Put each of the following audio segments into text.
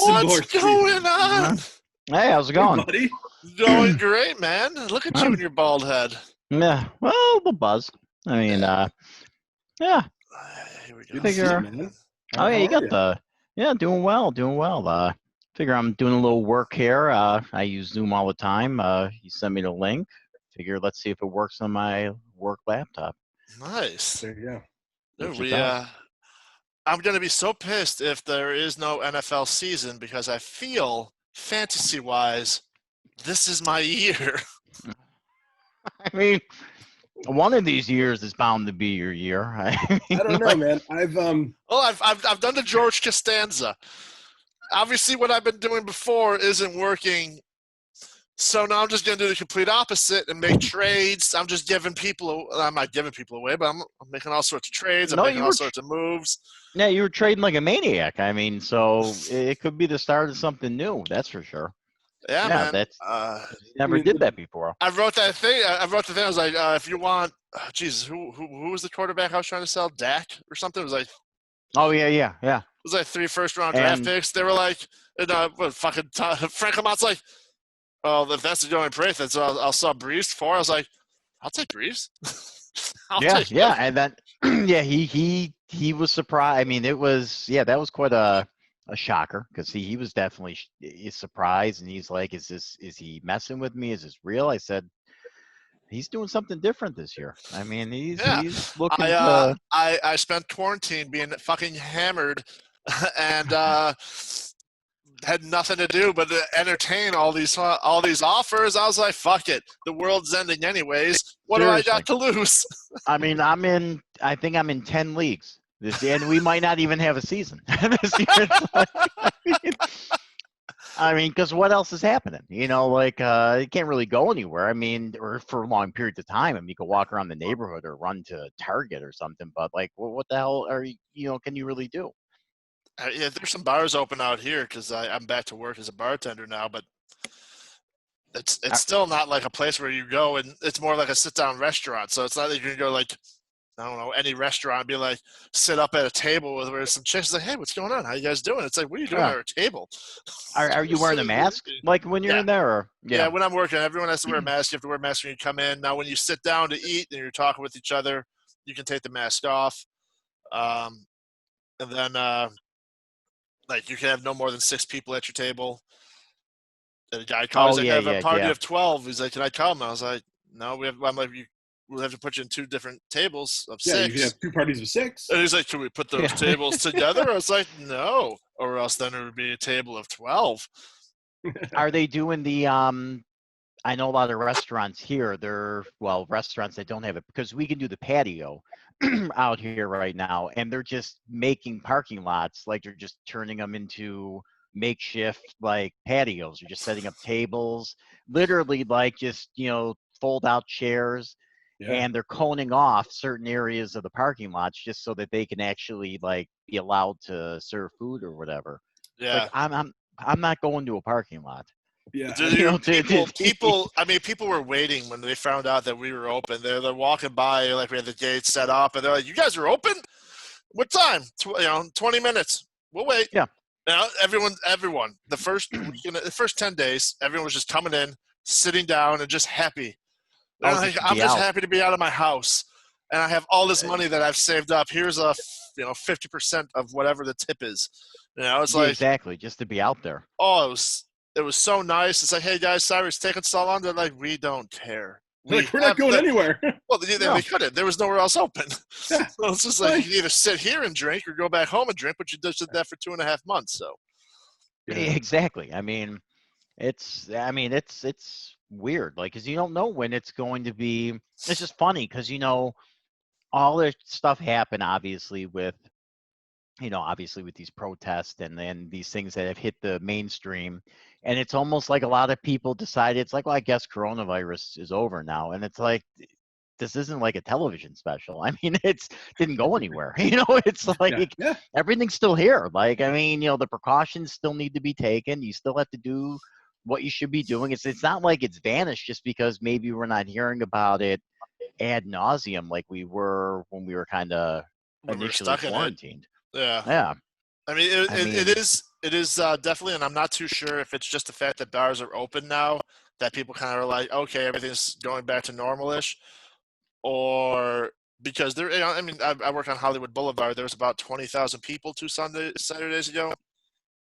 What's going on? Hey, how's it going? Buddy. Going great, man. Look at you and your bald head. Yeah, well, the buzz. I mean, yeah, Here we go. Good to see you, figure. man. Oh, yeah, How you are got you? yeah, doing well, doing well. Figure I'm doing a little work here. I use Zoom all the time. You send me the link. Figure let's see if it works on my work laptop. Nice. There you go. Dude, Which it does. I'm gonna be so pissed if there is no NFL season because I feel fantasy-wise, this is my year. I mean, one of these years is bound to be your year. I don't know, like, man. I've Well, I've done the George Costanza. Obviously, what I've been doing before isn't working. So now I'm just going to do the complete opposite and make trades. I'm just giving people – I'm not giving people away, but I'm making all sorts of trades. I'm No, making you all were sorts of moves. yeah, you were trading like a maniac. I mean, so it could be the start of something new. That's for sure. Yeah, Yeah, man. that's never did that before. I wrote that thing. I wrote the thing. I was like, if you want Jesus, who was the quarterback I was trying to sell? Dak or something? It was like Oh yeah. it was like 3 first-round draft And picks. They were like, what fucking Frank Lamont's like, oh, if that's the only price, that's I'll sell Breeze for. I was like, I'll take Breeze. I'll take yeah, him. and then yeah, he was surprised. I mean, that was quite a shocker because he was definitely surprised, and he's like, is he messing with me? Is this real? I said, he's doing something different this year. I mean, Yeah. he's looking to. I spent quarantine being fucking hammered and had nothing to do but to entertain all these offers. I was like, fuck it. The world's ending anyways. What do I got to lose? I mean, I think I'm in 10 leagues this year, and we might not even have a season this year. It's like, I mean, because what else is happening? You know, like you can't really go anywhere. I mean, or for long periods of time. I mean, you can walk around the neighborhood or run to Target or something. But like, what the hell are you? You know, can you really do? Yeah, there's some bars open out here because I'm back to work as a bartender now, but it's still not like a place where you go and it's more like a sit-down restaurant. So it's not that you can go like, I don't know, any restaurant and be like, sit up at a table with where some chicks like, hey, what's going on? How you guys doing? It's like, what are you doing at our table? Are you wearing a mask like when you're in there? Or yeah, when I'm working, everyone has to wear a mask. You have to wear a mask when you come in. Now, when you sit down to eat and you're talking with each other, you can take the mask off. And then like you can have no more than 6 people at your table. And the guy calls, I have a party of 12. He's like, can I come? I was like, no, I'm like, we'll have to put you in 2 different tables of 6. Yeah, you can have 2 parties of 6. And he's like, can we put those tables together? I was like, no, or else then it would be a table of 12. Are they doing the I know a lot of restaurants here, restaurants that don't have it because we can do the patio out here right now, and they're just making parking lots, like they're just turning them into makeshift like patios. They're just setting up tables, literally like just, fold out chairs, and they're coning off certain areas of the parking lots just so that they can actually like be allowed to serve food or whatever. Yeah. It's like I'm not going to a parking lot. Yeah. People were waiting when they found out that we were open. They're walking by, like we had the gates set up, and they're like, you guys are open? What time? 20 minutes. We'll wait. Yeah. Now, everyone, the first 10 days, everyone was just coming in, sitting down, and just happy. I'm just happy to be out of my house, and I have all this money that I've saved up. Here's 50% of whatever the tip is. It's like exactly just to be out there. Oh, it was so nice. It's like, hey guys, sorry it's taking so long. They're like, we don't care. We're not going anywhere. Well, they couldn't. There was nowhere else open. Yeah. So it's just like you either sit here and drink or go back home and drink, but you just did that for 2.5 months. So exactly. I mean, it's weird, like, because you don't know when it's going to be. It's just funny because all this stuff happened obviously with these protests and then these things that have hit the mainstream, and it's almost like a lot of people decided it's like, well, I guess coronavirus is over now, and it's like, this isn't like a television special. I mean, it's didn't go anywhere. It's like everything's still here. Like, I mean, the precautions still need to be taken. You still have to do what you should be doing. It's not like it's vanished just because maybe we're not hearing about it ad nauseum like we were when we were kind of initially quarantined. Yeah. Yeah. I mean, it is It is definitely, and I'm not too sure if it's just the fact that bars are open now that people kind of are like, okay, everything's going back to normal-ish, or because there. I mean, I work on Hollywood Boulevard. There was about 20,000 people Saturdays ago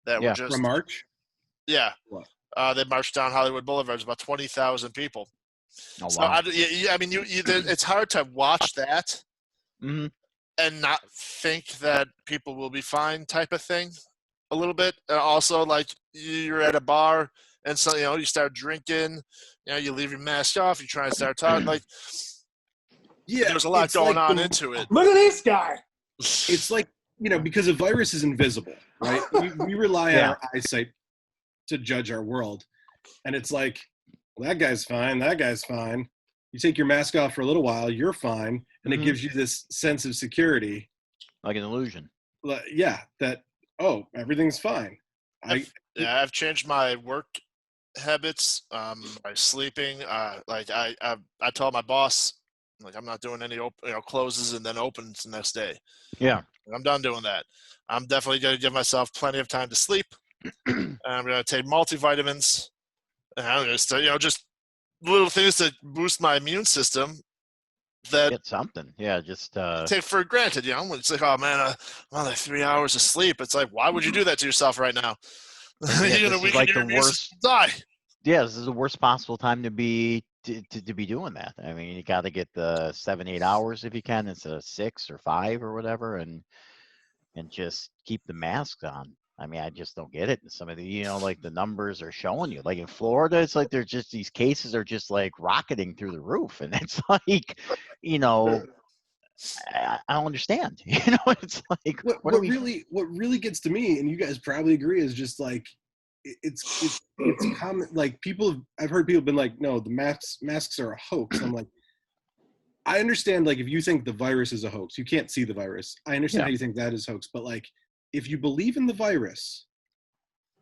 that were Yeah. From just March? yeah. What? They marched down Hollywood Boulevard. It was about 20,000 people. Oh So wow. I mean, it's hard to watch that Hmm. and not think that people will be fine, type of thing, a little bit. And also, like you're at a bar and so you start drinking, you leave your mask off, you try and start talking. Like Yeah, there's a lot it's going like on into it. Look at this guy. it's like, because a virus is invisible, right? We rely on Yeah. our eyesight to judge our world. And it's like, well, that guy's fine, that guy's fine. You take your mask off for a little while, you're fine. And it Mhm. gives you this sense of security. Like an illusion. Yeah, that, oh, everything's fine. I've changed my work habits, by sleeping. Like I told my boss, like I'm not doing any closes and then opens the next day. Yeah. I'm done doing that. I'm definitely going to give myself plenty of time to sleep. And I'm going to take multivitamins. And I'm going to, just little things to boost my immune system that Get something. Yeah. Just take for granted. It's like, oh man, I'm on like 3 hours of sleep. It's like, why would you do that to yourself right now? this You're going to is weaken like your the immune worst. system, die. Yeah, this is the worst possible time to be to be doing that. I mean, you got to get the 7-8 hours if you can instead of 6 or 5 or whatever, and just keep the masks on. I mean, I just don't get it. Some of the, like the numbers are showing you. Like in Florida, it's like they're just these cases are just like rocketing through the roof, and it's like, I don't understand. It's like what are we? really gets to me, and you guys probably agree, is just like it's common. Like I've heard people been like, no, the masks are a hoax. I'm like, I understand, like, if you think the virus is a hoax, you can't see the virus. I understand how you think that is hoax, but like, if you believe in the virus,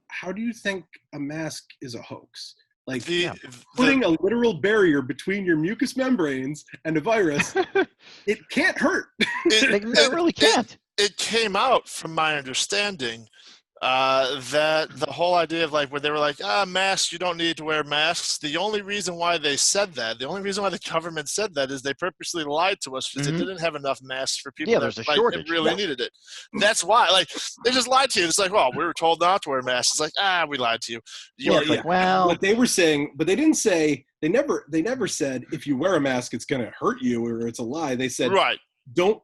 how do you think a mask is a hoax? Like, putting a literal barrier between your mucous membranes and a virus, it can't hurt. It really can't. It came out, from my understanding, that the whole idea of like where they were like, masks, you don't need to wear masks. The only reason why they said that, the only reason why the government said that is they purposely lied to us because they didn't have enough masks for people there's a that shortage. really needed it. That's why, like, they just lied to you. It's like, well, we were told not to wear masks. It's like, we lied to you. Well, what they were saying, but they didn't say, they never said if you wear a mask it's going to hurt you or it's a lie. They said, right, don't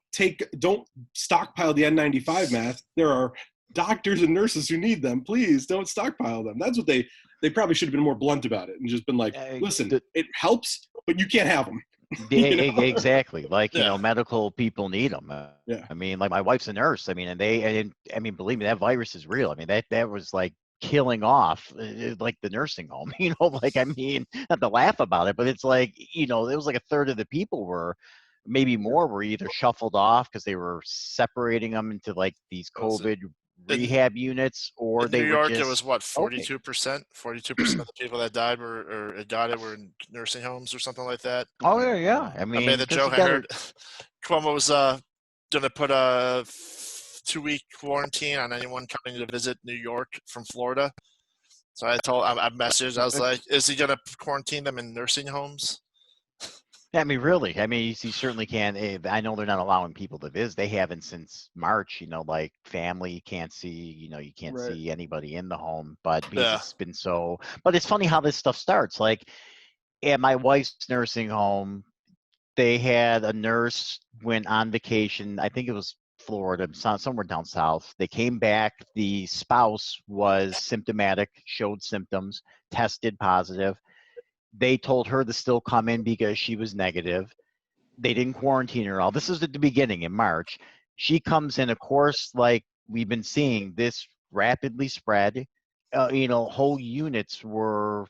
stockpile the N95 mask. There are doctors and nurses who need them. Please don't stockpile them. That's what they probably should have been more blunt about it and just been like, listen, it helps, but you can't have them. Exactly. Like, medical people need them. Yeah. I mean, like my wife's a nurse. I mean, and believe me, that virus is real. I mean, that was like killing off like the nursing home, like, I mean, not to laugh about it, but it's like, it was like a third of the people were, maybe more, were either shuffled off because they were separating them into like these COVID rehab units, or in they New were York, just, it was what, 42%? 42% of the people that died or got it were in nursing homes or something like that. Oh yeah. I made the joke. I heard Cuomo was going to put a 2-week quarantine on anyone coming to visit New York from Florida. So I messaged. I was like, is he going to quarantine them in nursing homes? I mean, really. I mean, you certainly can. I know they're not allowing people to visit. They haven't since March. Like family, you can't see. You can't see anybody in the home. But because it's been so. But it's funny how this stuff starts. Like at my wife's nursing home, they had a nurse went on vacation. I think it was Florida, somewhere down south. They came back. The spouse was symptomatic, showed symptoms, tested positive. They told her to still come in because she was negative. They didn't quarantine her all. This is at the beginning in March. She comes in, of course, like we've been seeing this rapidly spread. Whole units were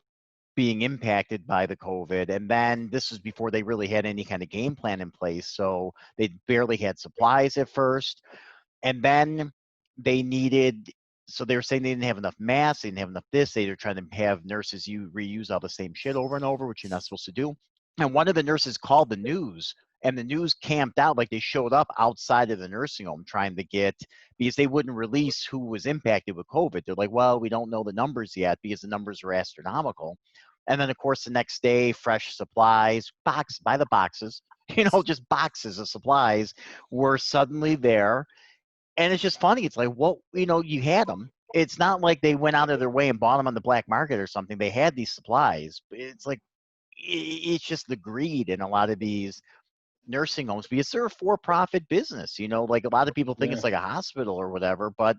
being impacted by the COVID. And then this was before they really had any kind of game plan in place. So they barely had supplies at first. And then they needed, so they were saying they didn't have enough masks, they didn't have enough this. They were trying to have nurses reuse all the same shit over and over, which you're not supposed to do. And one of the nurses called the news And the news camped out, like they showed up outside of the nursing home trying to get, because they wouldn't release who was impacted with COVID. They're like, well, we don't know the numbers yet because the numbers are astronomical. And then, of course, the next day, fresh supplies, by the boxes, just boxes of supplies were suddenly there. And it's just funny. It's like, well, you had them. It's not like they went out of their way and bought them on the black market or something. They had these supplies. It's like, it's just the greed in a lot of these nursing homes because they're a for-profit business. Like a lot of people think it's like a hospital or whatever, but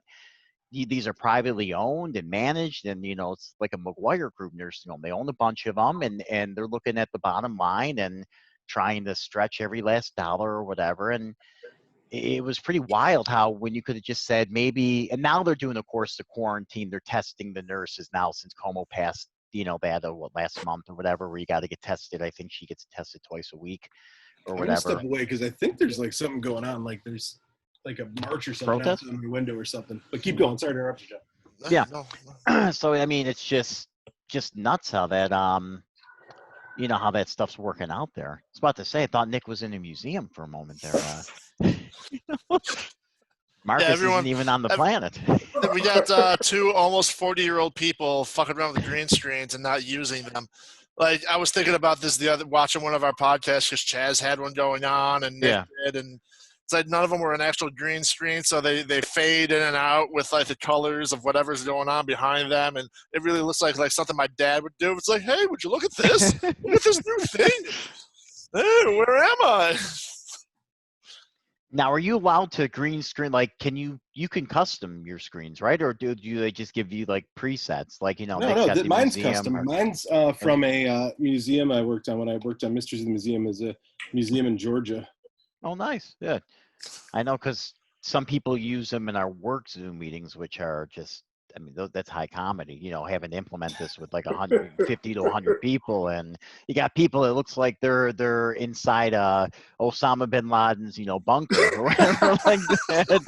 these are privately owned and managed, and it's like a McGuire Group nursing home. They own a bunch of them, and they're looking at the bottom line and trying to stretch every last dollar or whatever. And it was pretty wild how when you could have just said maybe, and now they're doing, of course, the quarantine. They're testing the nurses now since Como passed, that last month or whatever, where you got to get tested. I think she gets tested twice a week or I'm gonna whatever. step away because I think there's like something going on. Like there's like a march or something Protest? outside my window or something. But keep going. Sorry to interrupt you, Jeff. Yeah. No. So I mean, it's just nuts how that how that stuff's working out there. I was about to say, I thought Nick was in a museum for a moment there. Marcus isn't even on the planet. We got two almost 40-year-old people fucking around with green screens and not using them. Like, I was thinking about this watching one of our podcasts because Chaz had one going on and Nick did, and it's like none of them were an actual green screen, so they fade in and out with like the colors of whatever's going on behind them, and it really looks like something my dad would do. It's like, hey, would you look at this? Look at this new thing. Hey, where am I? Now, are you allowed to green screen? Like, you can custom your screens, right? Or do they just give you like presets? Like, No, Nick's got the mine's museum custom. or... Mine's from a museum I worked on when I worked on Mysteries of the Museum, as a museum in Georgia. Oh, nice. Yeah. I know, because some people use them in our work Zoom meetings, which are just, I mean, that's high comedy, having to implement this with like 150 to 100 people. And you got people that looks like they're inside Osama bin Laden's, bunker or whatever like that.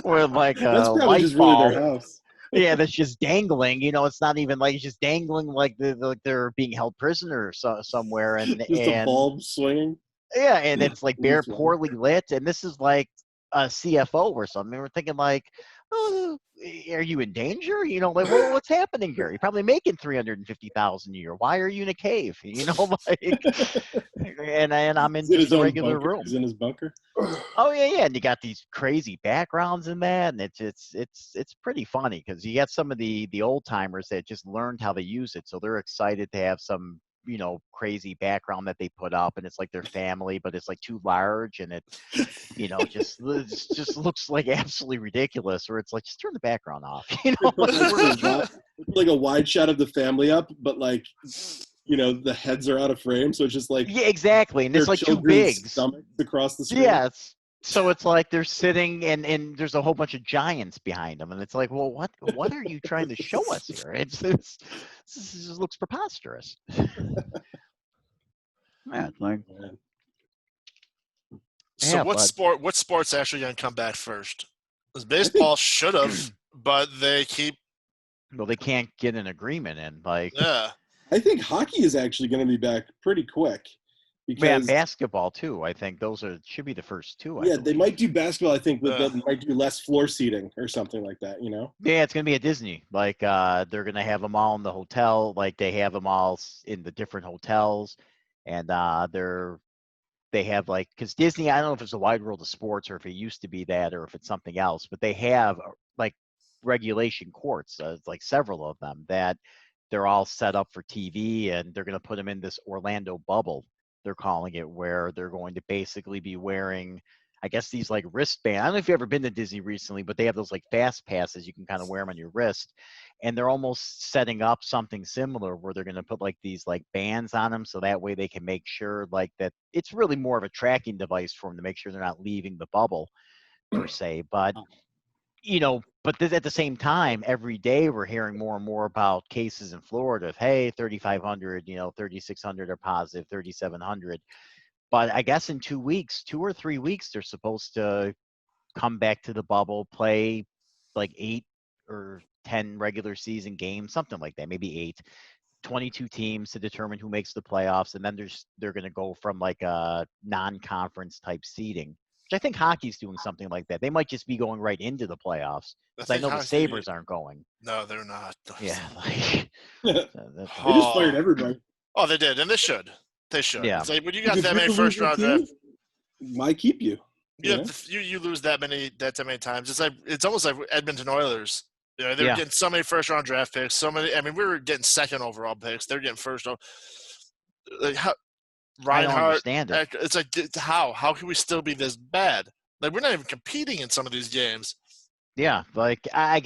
Or like That's a probably light just bulb. really their house. Yeah, that's just dangling. It's not even like it's just dangling like they're being held prisoner somewhere. And Just a bulb swinging. yeah, and it's like poorly lit, and this is like a CFO or something. We're thinking like, oh, are you in danger? Like, well, what's happening here? You're probably making $350,000 a year. Why are you in a cave? Like, and I'm in just a regular room. He's in his bunker. Oh yeah, and you got these crazy backgrounds in that, and it's pretty funny because you got some of the old timers that just learned how to use it, so they're excited to have some crazy background that they put up, and it's like their family, but it's like too large, and it just looks like absolutely ridiculous, or it's like just turn the background off. Like a wide shot of the family up, but like the heads are out of frame, so it's just like, yeah, exactly, and it's like too big stomachs across the screen. Yeah, so it's like they're sitting and there's a whole bunch of giants behind them, and it's like, well, what are you trying to show us here? This just looks preposterous. Yeah, like, So yeah, what sport's actually going to come back first? Because baseball should have, but they can't get an agreement in. Like, yeah, I think hockey is actually going to be back pretty quick. Because basketball too. I think those should be the first two. Yeah, they might do basketball. I think, but they might do less floor seating or something like that. Yeah, it's gonna be at Disney. Like, they're gonna have them all in the hotel. Like, they have them all in the different hotels, and they have like, because Disney. I don't know if it's a Wide World of Sports or if it used to be that or if it's something else, but they have like regulation courts, like several of them that they're all set up for TV, and they're gonna put them in this Orlando bubble. They're calling it, where they're going to basically be wearing, I guess, these like wristbands. I don't know if you've ever been to Disney recently, but they have those like fast passes. You can kind of wear them on your wrist, and they're almost setting up something similar where they're going to put like these like bands on them, so that way they can make sure like that it's really more of a tracking device for them to make sure they're not leaving the bubble per se. But but at the same time, every day we're hearing more and more about cases in Florida of, hey, 3,500, 3,600 are positive, 3,700. But I guess in 2 weeks, 2 or 3 weeks, they're supposed to come back to the bubble, play like 8 or 10 regular season games, something like that, maybe 8. 22 teams to determine who makes the playoffs, and then they're going to go from like a non-conference type seeding, which I think hockey's doing something like that. They might just be going right into the playoffs. Because I know the Sabres aren't going. No, they're not. Yeah, like They just fired everybody. Oh, they did, and they should. They should. Yeah. It's like when you got that many first round draft, might keep you. You lose that many times. It's almost like Edmonton Oilers. You know, they're getting so many first round draft picks. So many. I mean, we were getting second overall picks. They're getting first. Like how, Reinhart, I don't understand it. It's like how can we still be this bad? Like we're not even competing in some of these games. Yeah, like I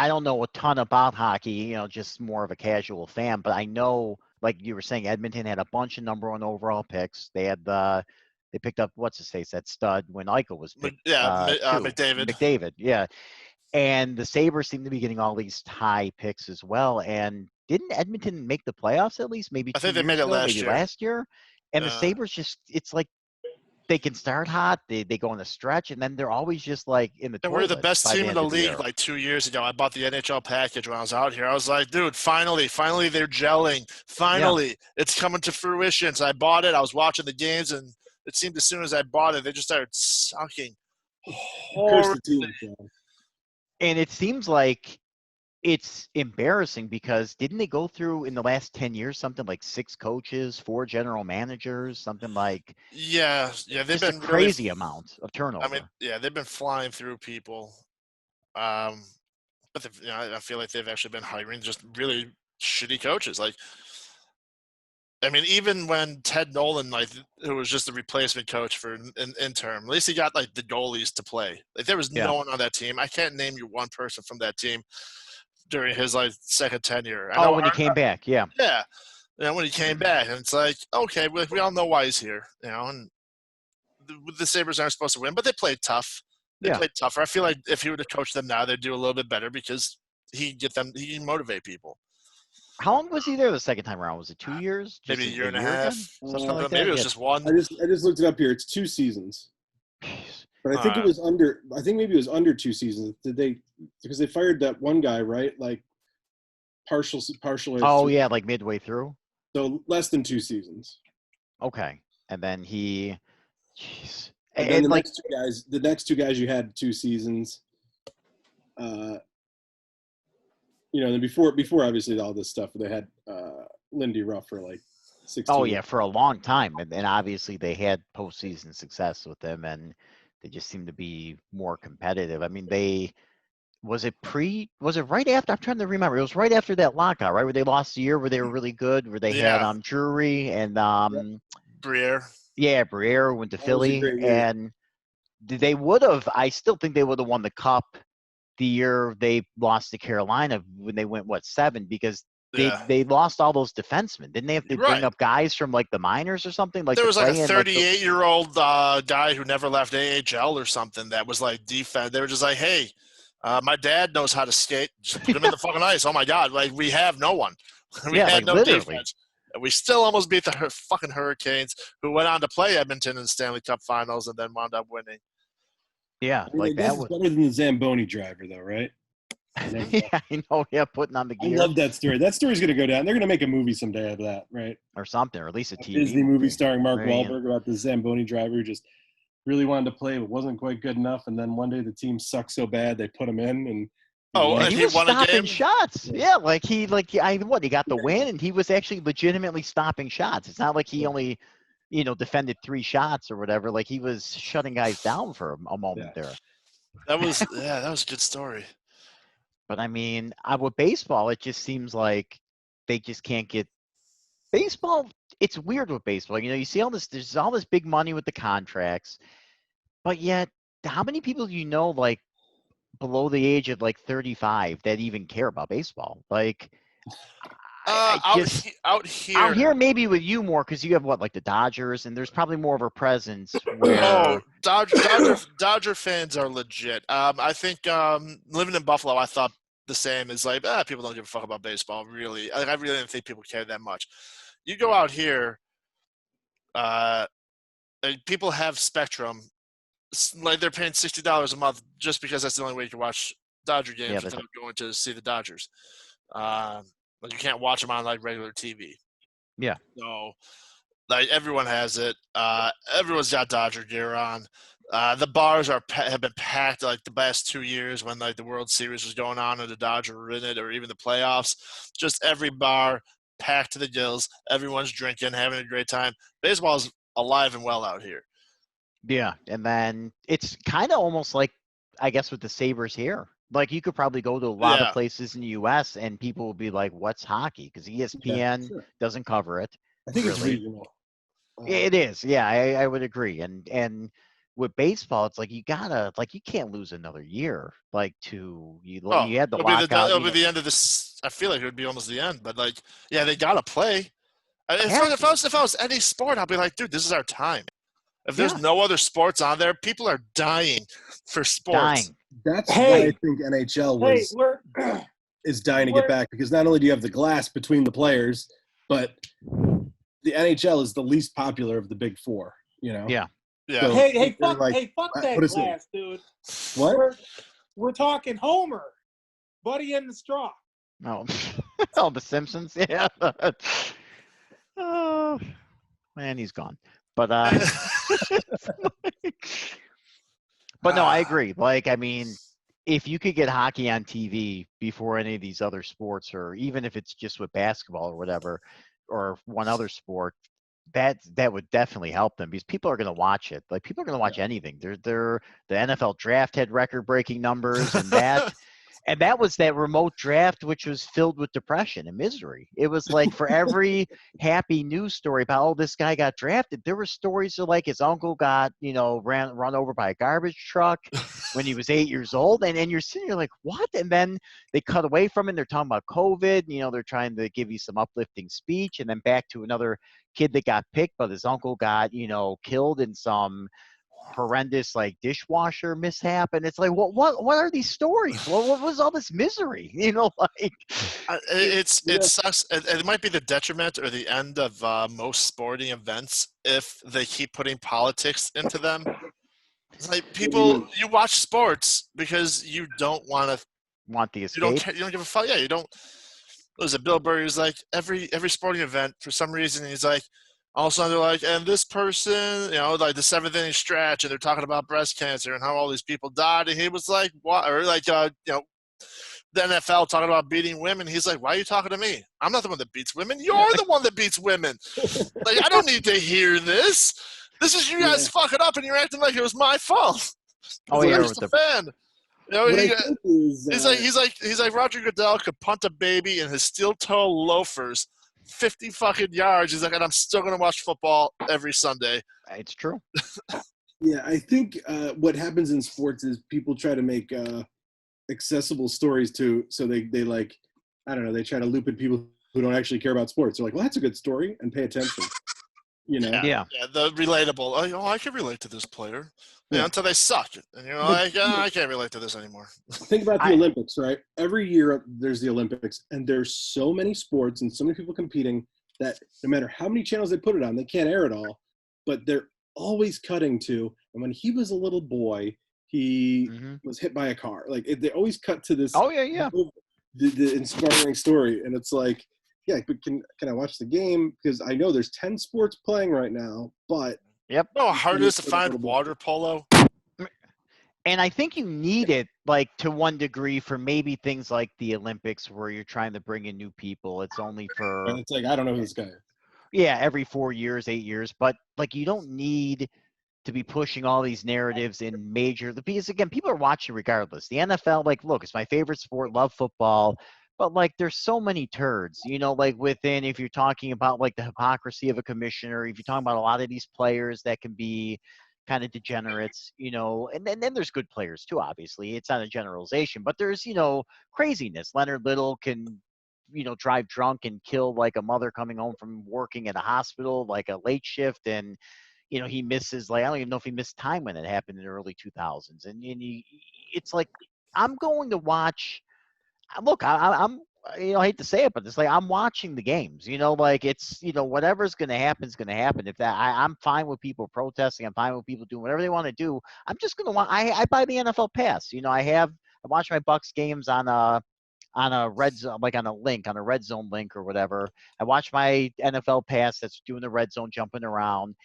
don't know a ton about hockey. You know, just more of a casual fan. But I know, like you were saying, Edmonton had a bunch of number 1 overall picks. They had they picked up what's his face, that stud when Eichel was picked. McDavid. Yeah. And the Sabres seem to be getting all these high picks as well. And didn't Edmonton make the playoffs at least? Maybe I think they made it last year. And the Sabres just, it's like they can start hot, they go on a stretch, and then they're always just like in the toilet. We're the best team in the league like 2 years ago. I bought the NHL package when I was out here. I was like, dude, finally they're gelling. Finally, it's coming to fruition. So I bought it. I was watching the games, and it seemed as soon as I bought it, they just started sucking. And it seems like it's embarrassing because didn't they go through in the last 10 years something like 6 coaches, 4 general managers, something like they've been a crazy amount of turnover. I mean, they've been flying through people. But I feel like they've actually been hiring just really shitty coaches. Like, I mean, even when Ted Nolan, like, who was just the replacement coach for an interim, at least he got like the goalies to play. Like, there was no one on that team. I can't name you one person from that team during his like second tenure. When he came back, when he came back, and it's like, okay, we all know why he's here, you know. And the Sabres aren't supposed to win, but they played tough. They played tougher. I feel like if he would have coached them now, they'd do a little bit better because he can motivate people. How long was he there the second time around? Was it 2 years? Maybe a year and a half. Something like that? Maybe it was just one. I just looked it up here. It's 2 seasons. But I think it was under. I think maybe it was under 2 seasons. Because they fired that one guy, right? Like partial. Like midway through. So less than 2 seasons. Okay, and then he. Jeez. And then the next two guys you had 2 seasons. Then before obviously all this stuff, they had Lindy Ruff for like 16. Oh yeah, for a long time, and obviously they had postseason success with them, and they just seem to be more competitive. I mean, was it right after? I'm trying to remember. It was right after that lockout, right, where they lost the year where they were really good, where they had Drury and Briere. Yeah, Briere went to Philly, and they would have. I still think they would have won the cup the year they lost to Carolina when they went 7 because they lost all those defensemen. Didn't they have to bring up guys from like the minors or something? Like there was like a 38-year-old guy who never left AHL or something that was like defense. They were just like, hey, my dad knows how to skate. Just put him in the fucking ice. Oh my God, like we have no one. We had no defense. And we still almost beat the fucking Hurricanes, who went on to play Edmonton in the Stanley Cup Finals and then wound up winning. Yeah, like that was better than the Zamboni driver, though, right? Yeah, I know. Yeah, putting on the gear. I love that story. That story's going to go down. They're going to make a movie someday of that, right? Or something, or at least a TV Disney movie starring Mark Wahlberg about the Zamboni driver who just really wanted to play but wasn't quite good enough. And then one day the team sucked so bad they put him in and. And he was stopping shots. Yeah, he got the win, and he was actually legitimately stopping shots. It's not like he only, defended 3 shots or whatever. Like he was shutting guys down for a moment there. That was a good story. But I mean, with baseball, it just seems like they just can't get baseball. It's weird with baseball. You see all this. There's all this big money with the contracts, but yet, how many people do you know like below the age of like 35 that even care about baseball? Like, out here maybe with you more because you have like the Dodgers, and there's probably more of a presence where Dodger fans are legit. I think living in Buffalo, I thought the same. Is like people don't give a fuck about baseball, really. I really didn't think people care that much. You go out here, people have Spectrum, like they're paying $60 a month just because that's the only way you can watch Dodger games without going to see the Dodgers. Like you can't watch them on like regular TV. Yeah. So like everyone has it. Everyone's got Dodger gear on. The bars have been packed like the past 2 years when like the World Series was going on and the Dodgers were in it, or even the playoffs. Just every bar packed to the gills. Everyone's drinking, having a great time. Baseball's alive and well out here. Yeah, and then it's kind of almost like, I guess, with the Sabres here. Like you could probably go to a lot of Yeah. places in the U.S. and people will be like, "What's hockey?" Because ESPN sure. doesn't cover it. I think it's really. regional. It is, yeah, I would agree. And with baseball, it's like you can't lose another year. Like Oh, you had the it'll be lockout. it'll be the end of this. I feel like it would be almost the end, but like, yeah, they gotta play. Have to. If I was any sport, I'd be like, dude, this is our time. If there's Yeah. no other sports on there, people are dying for sports. Dying. That's Hey. why I think NHL Hey, we're is dying to get back, because not only do you have the glass between the players, but the NHL is the least popular of the big four. You know. Yeah. Yeah. So hey, they're fuck like, that what is it? glass, dude. What? We're talking Homer, Buddy in the Straw. Oh, oh, The Simpsons. Yeah. Oh, man, he's gone. But but no, I agree. Like, I mean, if you could get hockey on TV before any of these other sports, or even if it's just with basketball or whatever, or one other sport, that would definitely help them, because people are going to watch it. Like people are going to watch anything. The NFL draft had record-breaking numbers, and that was that remote draft, which was filled with depression and misery. It was like for every happy news story about, oh, this guy got drafted, there were stories of like his uncle got, run over by a garbage truck when he was 8 years old. And you're sitting here like, what? And then they cut away from it. They're talking about COVID. They're trying to give you some uplifting speech. And then back to another kid that got picked, but his uncle got, killed in some horrendous like dishwasher mishap. And it's like, what are these stories? What was all this misery? Like it sucks. It might be the detriment or the end of most sporting events if they keep putting politics into them. It's like people, you watch sports because you don't want the escape. You don't give a fuck. Yeah, you don't. What was it? Bill Burr is like every sporting event for some reason he's like, all of a sudden they're like, and this person, like the 7th inning stretch, and they're talking about breast cancer and how all these people died, and he was like, what? Or like, the NFL talking about beating women. He's like, why are you talking to me? I'm not the one that beats women. You're the one that beats women. Like, I don't need to hear this. This is you guys fucking up, and you're acting like it was my fault. Oh, I'm just a fan. He's like Roger Goodell could punt a baby in his steel-toe loafers 50 fucking yards. He's like, and I'm still going to watch football every Sunday. It's true. Yeah, I think what happens in sports is people try to make accessible stories so they like, I don't know, they try to loop in people who don't actually care about sports. They're like, well, that's a good story, and pay attention. Yeah, the relatable. I can relate to this player. Until they suck, and you're like, I can't relate to this anymore. Think about the Olympics, right? Every year there's the Olympics, and there's so many sports and so many people competing that no matter how many channels they put it on, they can't air it all. But they're always cutting to, and when he was a little boy, he was hit by a car. Like they always cut to this. Oh yeah. The inspiring story, and it's like, yeah, but can I watch the game? Because I know there's 10 sports playing right now, but yep. You know how hard it is to find water polo? And I think you need it, like, to one degree for maybe things like the Olympics where you're trying to bring in new people. It's only for... And it's like, I don't know who this guy is. Yeah, every 4 years, 8 years. But, like, you don't need to be pushing all these narratives in major... Because, again, people are watching regardless. The NFL, like, look, it's my favorite sport, love football. But, like, there's so many turds, like within, if you're talking about, like, the hypocrisy of a commissioner, if you're talking about a lot of these players that can be kind of degenerates, and then there's good players too, obviously. It's not a generalization, but there's, craziness. Leonard Little can, drive drunk and kill like a mother coming home from working at a hospital, like a late shift. And, he misses, like, I don't even know if he missed time when it happened in the early 2000s. And it's like, I'm going to watch... Look, I'm I hate to say it, but it's like I'm watching the games. Like it's whatever's going to happen is going to happen. If I'm fine with people protesting, I'm fine with people doing whatever they want to do. I'm just going to want. I buy the NFL pass. I watch my Bucks games on on a red zone, like on a link, on a red zone link or whatever. I watch my NFL pass that's doing the red zone, jumping around.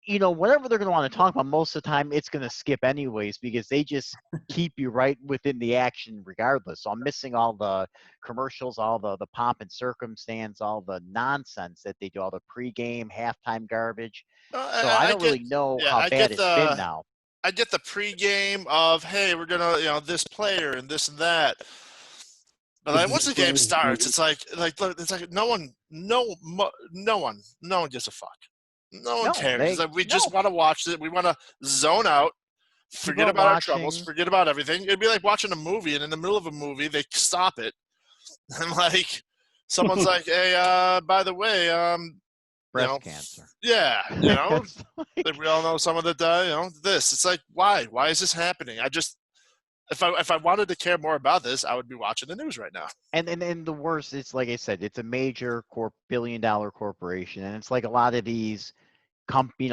Whatever they're going to want to talk about, most of the time it's going to skip anyways because they just keep you right within the action regardless. So I'm missing all the commercials, all the pomp and circumstance, all the nonsense that they do, all the pregame, halftime garbage. So I I don't get, really know yeah, how bad it's been now. I get the pregame of, hey, we're gonna, this player and this and that. But The like once the game displays, starts, it's like it's like no one gives a fuck. No one No, cares. It's like we just no. want to watch it. We want to zone out, People forget are about our troubles, watching. forget about everything. It'd be like watching a movie, and in the middle of a movie, they stop it, and like someone's like, "Hey, by the way, Breast cancer. yeah, It's like, that we all know someone that this." It's like, why? Why is this happening? If I wanted to care more about this, I would be watching the news right now. and the worst, it's like I said, it's a major billion-dollar corporation, and it's like a lot of these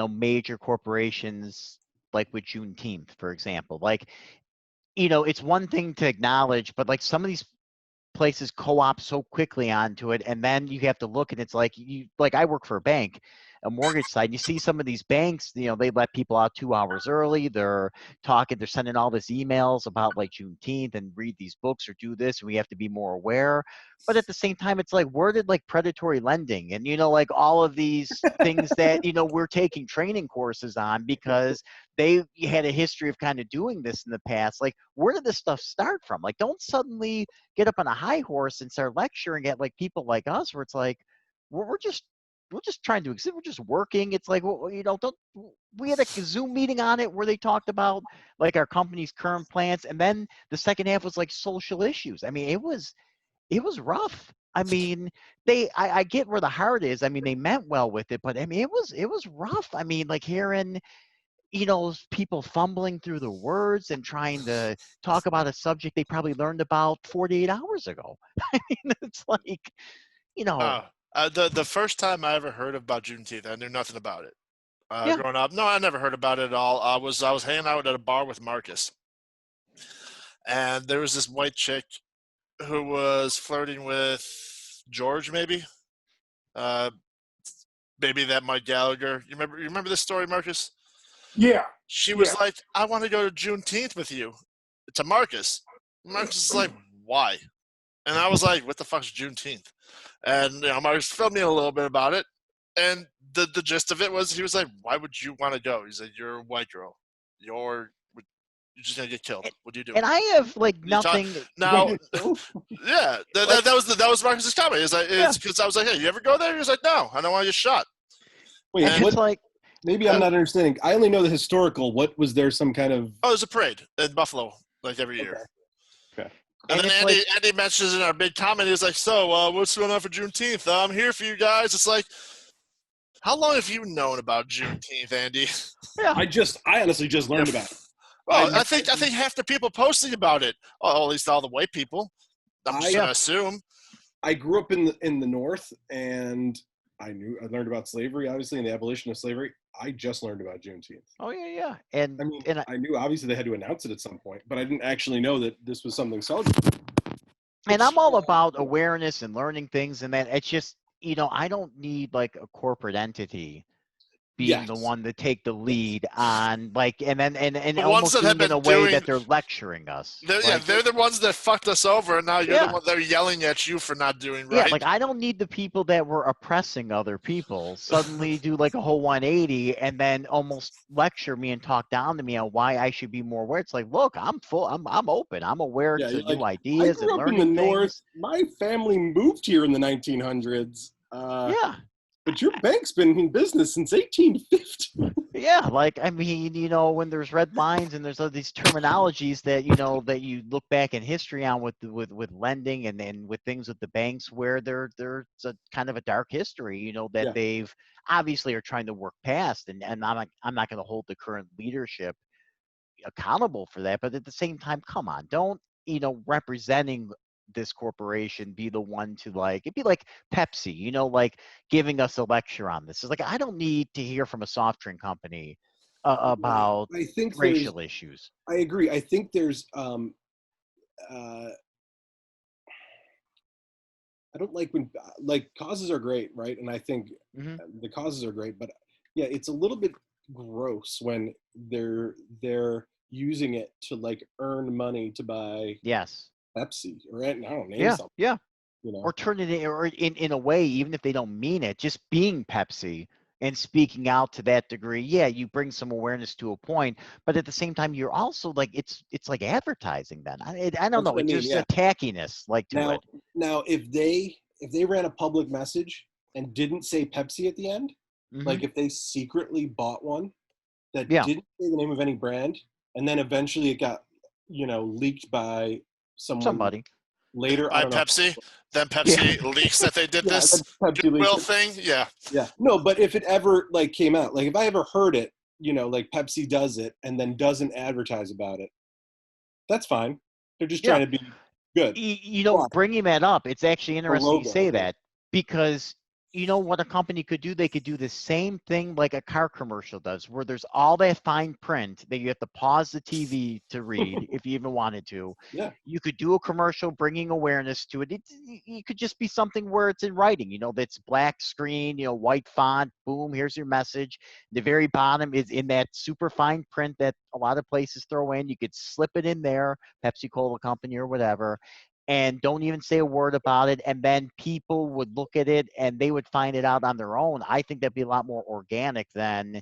major corporations, like with Juneteenth, for example. Like, it's one thing to acknowledge, but like some of these places co-op so quickly onto it, and then you have to look, and it's like I work for a bank, a mortgage side, and you see some of these banks, they let people out 2 hours early. They're sending all this emails about like Juneteenth and read these books or do this, and we have to be more aware. But at the same time, it's like, where did like predatory lending and like all of these things that we're taking training courses on because they had a history of kind of doing this in the past. Like, where did this stuff start from? Like, don't suddenly get up on a high horse and start lecturing at like people like us, where it's like we're just trying to exist. We're just working. It's like, well, don't we had a Zoom meeting on it where they talked about like our company's current plans, and then the second half was like social issues. I mean, it was rough. I mean, I get where the heart is. I mean, they meant well with it, but I mean, it was rough. I mean, like hearing people fumbling through the words and trying to talk about a subject they probably learned about 48 hours ago. I mean, it's like, Oh, the first time I ever heard about Juneteenth, I knew nothing about it. yeah, Growing up, no, I never heard about it at all. I was hanging out at a bar with Marcus, and there was this white chick who was flirting with George, maybe, uh, maybe that Mike Gallagher. You remember this story, Marcus? Yeah. She Yeah. was like, "I want to go to Juneteenth with you," to Marcus. Marcus is like, "Why?" And I was like, "What the fuck's Juneteenth?" And Marcus filled me a little bit about it. And the gist of it was, he was like, "Why would you want to go?" He's like, "You're a white girl. You're just gonna get killed. What do you do?" and I have like You talk nothing. now. Yeah, Like, that was Marcus's comment. It's because I was like, "Hey, you ever go there?" He was like, "No, I don't want to get shot." Wait, and And it's what? like, Maybe I'm not understanding. I only know the historical. What was there some kind of? oh, there's a parade in Buffalo like every year. Okay. And and then it's like, Andy mentions in our big comment, he was like, "So, what's going on for Juneteenth? I'm here for you guys." It's like, how long have you known about Juneteenth, Andy? yeah, I honestly just learned about it. Well, I think half the people posting about it, well, at least all the white people, I'm just I gonna assume. I grew up in the North, and I learned about slavery, obviously, and the abolition of slavery. I just learned about Juneteenth. oh yeah, I mean, and I knew obviously they had to announce it at some point, but I didn't actually know that this was something celebrated. I'm all about awareness and learning things, and that it's just I don't need like a corporate entity being the Yes. one to take the lead on like, and then and The ones almost that have doing it in been a way doing, that they're lecturing us. Like, they're the ones that fucked us over, and now you're the yeah, one they're yelling at you for not doing yeah, right. like I don't need the people that were oppressing other people suddenly do like a whole 180 and then almost lecture me and talk down to me on why I should be more aware. It's like, look, I'm open. I'm aware Yeah, to you're like, new I ideas and grew up in the learning North. things. My family moved here in the 1900s. Yeah. But your bank's been in business since 1850. Yeah, like I mean, when there's red lines and there's all these terminologies that that you look back in history on with lending and with things with the banks where there's a kind of a dark history, that Yeah. they've obviously are trying to work past, and I'm not going to hold the current leadership accountable for that, but at the same time, come on, don't representing this corporation be the one to like it'd be like Pepsi, like giving us a lecture on this. It's like I don't need to hear from a soft drink company Right. about I think racial issues. I agree. I think there's uh I don't like when like causes are great, right? And I think Hmm. the causes are great, but yeah, it's a little bit gross when they're using it to like earn money to buy Yes. Pepsi, right? And I don't name Yeah. something, Yeah. you know. Or turn it in, or in a way, even if they don't mean it, just being Pepsi and speaking out to that degree. Yeah, you bring some awareness to a point, but at the same time, you're also like it's like advertising. Then I don't That's know. what I It's mean. just Yeah. a tackiness like to Now it. now if they ran a public message and didn't say Pepsi at the end, Hmm. like if they secretly bought one that Yeah, didn't say the name of any brand, and then eventually it got, leaked by someone somebody. later. I By don't know. Pepsi, then Yeah. Pepsi leaks that they did Yeah, this then Pepsi leaks goodwill it. thing. Yeah, Yeah, no, but if it ever like came out, like if I ever heard it, like Pepsi does it and then doesn't advertise about it, that's fine. They're just Yeah. trying to be good. But Bringing that up, it's actually the interesting you logo, say yeah. that because you know what a company could do? They could do the same thing like a car commercial does, where there's all that fine print that you have to pause the TV to read if you even wanted to. Yeah, You could do a commercial bringing awareness to it. It could just be something where it's in writing, that's black screen, white font, boom, here's your message. The very bottom is in that super fine print that a lot of places throw in. You could slip it in there, Pepsi Cola Company or whatever, and don't even say a word about it. And then people would look at it and they would find it out on their own. I think that'd be a lot more organic than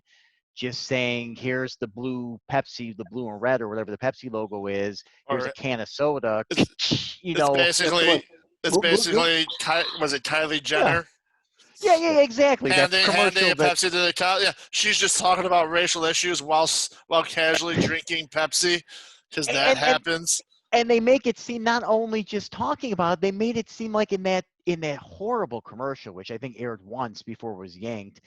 just saying, here's the blue Pepsi, the blue and red or whatever the Pepsi logo is. Here's a or can of soda. it's you it's know, yeah. Come on. basically it's We'll basically was it Kylie yeah. Jenner Yeah, exactly. That handing commercial a that, Pepsi to the cow? Yeah, she's just talking about racial issues while casually drinking Pepsi because that and, and, happens. and they make it seem not only just talking about it, they made it seem like in that horrible commercial, which I think aired once before it was yanked,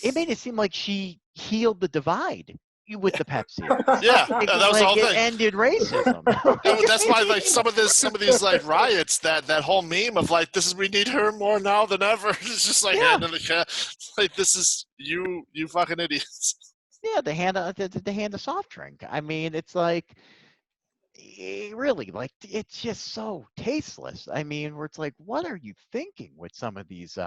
it made it seem like she healed the divide with the Pepsi. Yeah, Like, that was the like whole it thing. ended racism. That's why like some of these like riots, that whole meme of like, this is, we need her more now than ever. It's just like Yeah, handing the cat, like, this is you fucking idiots. yeah. The hand of soft drink. I mean, it's like really like it's just so tasteless. I mean, where it's like, what are you thinking with some of these?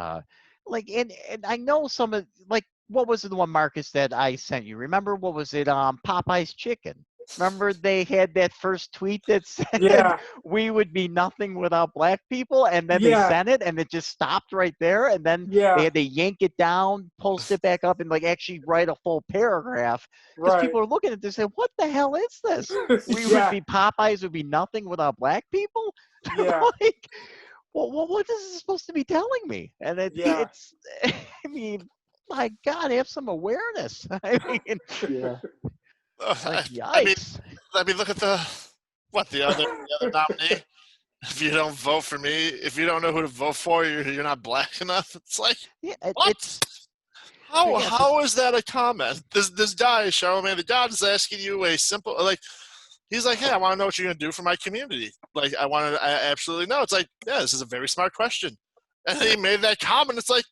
Like, and I know some of like what was the one, Marcus, that I sent you? Remember what was it? Popeye's chicken. Remember they had that first tweet that said Yeah, we would be nothing without black people, and then they yeah, sent it, and it just stopped right there, and then they yeah, had to yank it down, post it back up, and like actually write a full paragraph because right. people are looking at this and say, "What the hell is this? We would Yeah, be Popeyes would be nothing without black people." yeah, Like, well, what is this supposed to be telling me? And yeah. it's I mean, my God, have some awareness. I mean, Yeah. like, I mean, yikes. look at the other nominee. If you don't vote for me, if you don't know who to vote for, you're not black enough. It's like, Yeah, what? yeah, How is that a comment? This guy, Charlamagne the God, is asking you a simple, like, he's like, hey, I want to know what you're gonna do for my community. Like, I absolutely know. It's like, yeah, this is a very smart question. And then he made that comment. It's like,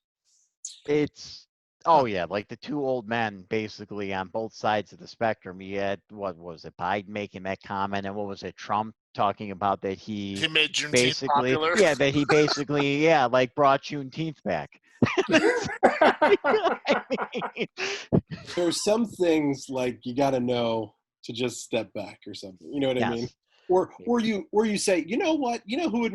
it's oh yeah, like the two old men basically on both sides of the spectrum. You had, what was it, Biden making that comment, and what was it, Trump talking about that he made Juneteenth basically popular. yeah that he basically yeah like brought Juneteenth back. I mean, There's some things like you got to know to just step back or something. You know what I mean? yes, Or you say, you know what? You know who would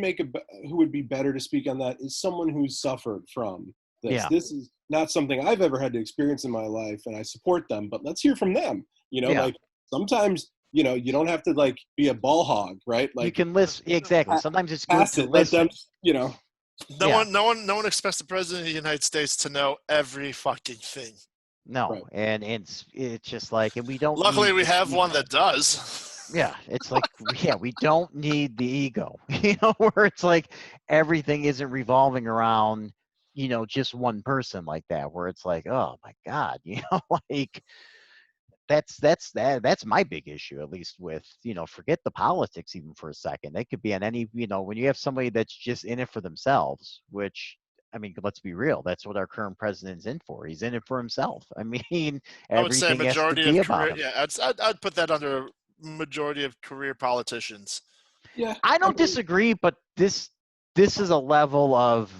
who would be better to speak on that is someone who's suffered from this. yeah, This is not something I've ever had to experience in my life, and I support them. But let's hear from them. yeah. Like sometimes you don't have to like be a ball hog, right? You Like can listen exactly. pa- Sometimes it's good pass to it. Let them. listen. Yeah, No one expects the president of the United States to know every fucking thing. no, Right. and it's just like, and we don't Luckily, need we the have one ego. that does. Yeah, it's like, yeah, we don't need the ego, where it's like everything isn't revolving around, just one person like that, where it's like, oh my God, like that's my big issue, at least with, forget the politics even for a second. It could be on any, when you have somebody that's just in it for themselves, which, I mean, let's be real, that's what our current president's in for. He's in it for himself. I mean, I would say everything has to majority be of about career. him. Yeah, I'd put that under majority of career politicians. Yeah. I I don't mean, disagree, but this this is a level of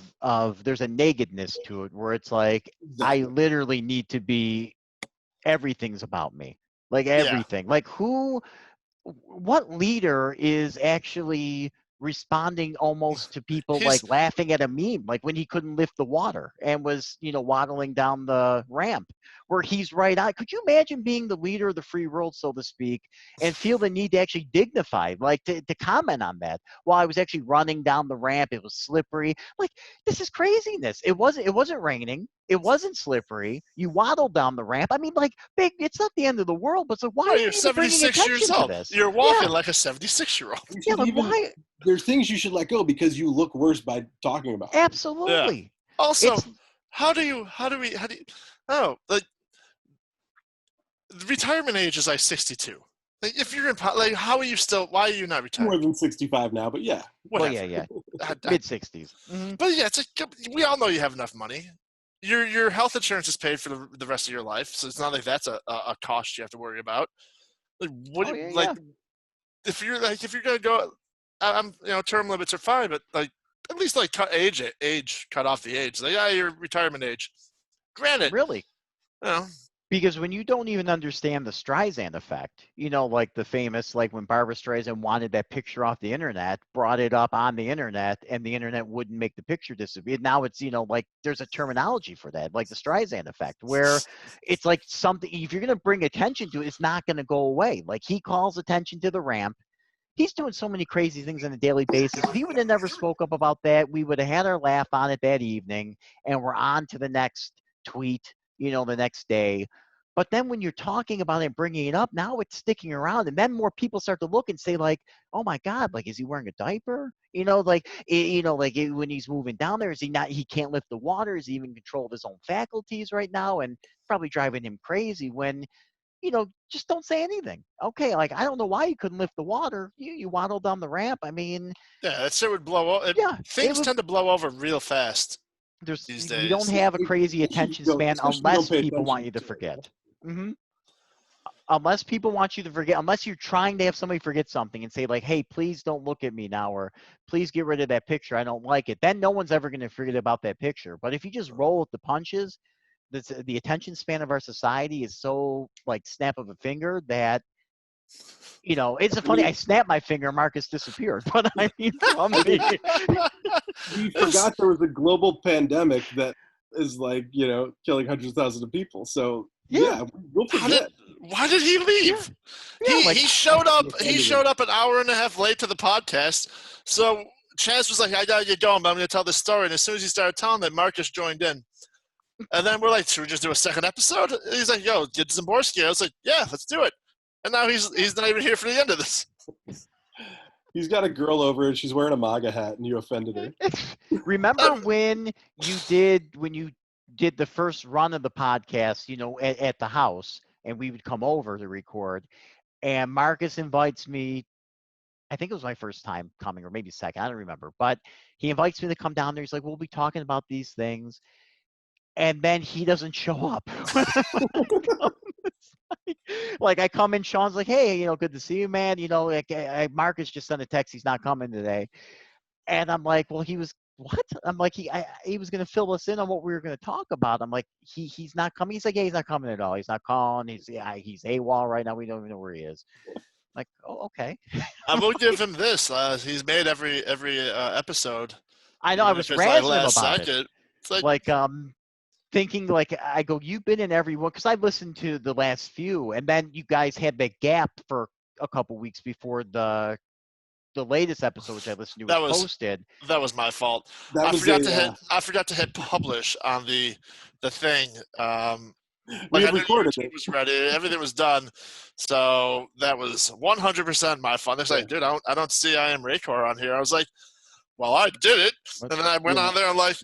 there's a nakedness to it where it's like I Exactly. literally need to be everything's about me. Like Yeah. everything. Like what leader is actually responding almost to people like He's laughing at a meme, like when he couldn't lift the water and was, waddling down the ramp where he's right on. Could you imagine being the leader of the free world, so to speak, and feel the need to actually dignify, like to comment on that while I was actually running down the ramp? It was slippery. Like, this is craziness. It wasn't raining. It wasn't slippery. You waddled down the ramp. I mean, like, big, it's not the end of the world, but so why no, are you're you even bringing 76 years attention to old. this? You're walking Yeah. like a 76-year-old. You Yeah, should like even, why? there's things you should let go because you look worse by talking about them. Absolutely. Also, It's how do you oh, like the retirement age is like 62. Like if you're in like how are you still why are you not More retired? than 65 now, but yeah. well, Whatever. yeah, I- mid 60s. Mm-hmm. but yeah, it's like we all know you have enough money. Your health insurance is paid for the rest of your life, so it's not like that's a cost you have to worry about. Like what Oh yeah, like yeah. if you're gonna go, I'm term limits are fine, but like at least like cut off the age. Like your retirement age. Granted, Really. you know, Because when you don't even understand the Streisand effect, like the famous, like when Barbara Streisand wanted that picture off the internet, brought it up on the internet, and the internet wouldn't make the picture disappear. Now it's, like there's a terminology for that, like the Streisand effect, where it's like something, if you're going to bring attention to it, it's not going to go away. Like he calls attention to the ramp. He's doing so many crazy things on a daily basis. If he would have never spoke up about that, we would have had our laugh on it that evening, and we're on to the next tweet, the next day. But then when you're talking about it and bringing it up, now it's sticking around, and then more people start to look and say, like, "Oh my God, like, is he wearing a diaper? When he's moving down there, is he not? He can't lift the water. Is he even in control of his own faculties right now? And probably driving him crazy when." Just don't say anything. Okay, like I don't know why you couldn't lift the water. You waddled down the ramp. I mean, yeah, that shit would blow over. yeah, it Things would. tend to blow over real fast these We don't days. have a crazy Especially if attention you don't, span especially if you don't unless pay people want attention you to to forget. it. hmm Unless people want you to forget, unless you're trying to have somebody forget something and say like, "Hey, please don't look at me now," or "Please get rid of that picture. I don't like it." Then no one's ever going to forget about that picture. But if you just roll with the punches, the attention span of our society is so like snap of a finger that it's a funny. I snapped my finger, Marcus disappeared. But I mean, from the We forgot there was a global pandemic that is like, killing hundreds of thousands of people. So yeah, yeah, we'll forget. Why did he yeah, leave? yeah. He Like he showed up. We He offended him. showed up an hour and a half late to the podcast. So Chance was like, "I gotta get going, but I'm gonna tell this story." And as soon as he started telling that, Marcus joined in. And then we're like, "Should we just do a second episode?" And he's like, "Yo, get Zimborski." I was like, "Yeah, let's do it." And now he's not even here for the end of this. He's got a girl over and she's wearing a MAGA hat and you offended her. remember when you did the first run of the podcast, at the house, and we would come over to record, and Marcus invites me. I think it was my first time coming, or maybe second. I don't remember, but he invites me to come down there. He's like, "We'll be talking about these things," and then he doesn't show up. Like I come in, Shawn's like, "Hey, good to see you, man. Like Marcus just sent a text. He's not coming today." And I'm like, "Well, he was what?" I'm like, he was going to fill us in on what we were going to talk about. I'm like, he's not coming. He's like, "Yeah, he's not coming at all. He's not calling. He's AWOL right now. We don't even know where he is." I'm like, "Oh, okay." I will give him this. He's made every episode, I know. I even was if it's like razzing him last about it. second. It's like, Like, thinking like I go, "You've been in every one," because I listened to the last few, and then you guys had that gap for a couple weeks before the latest episode, which I listened to, was that was posted. that was my fault. That I was forgot to hit. I forgot to hit publish on the thing. we Like I had knew recorded YouTube it. was ready, everything was done, so that was 100% my fault. They're like, "Dude, I don't see I am Raycor on here." I was like, "Well, I did it," and then I went Yeah. on there. I'm like,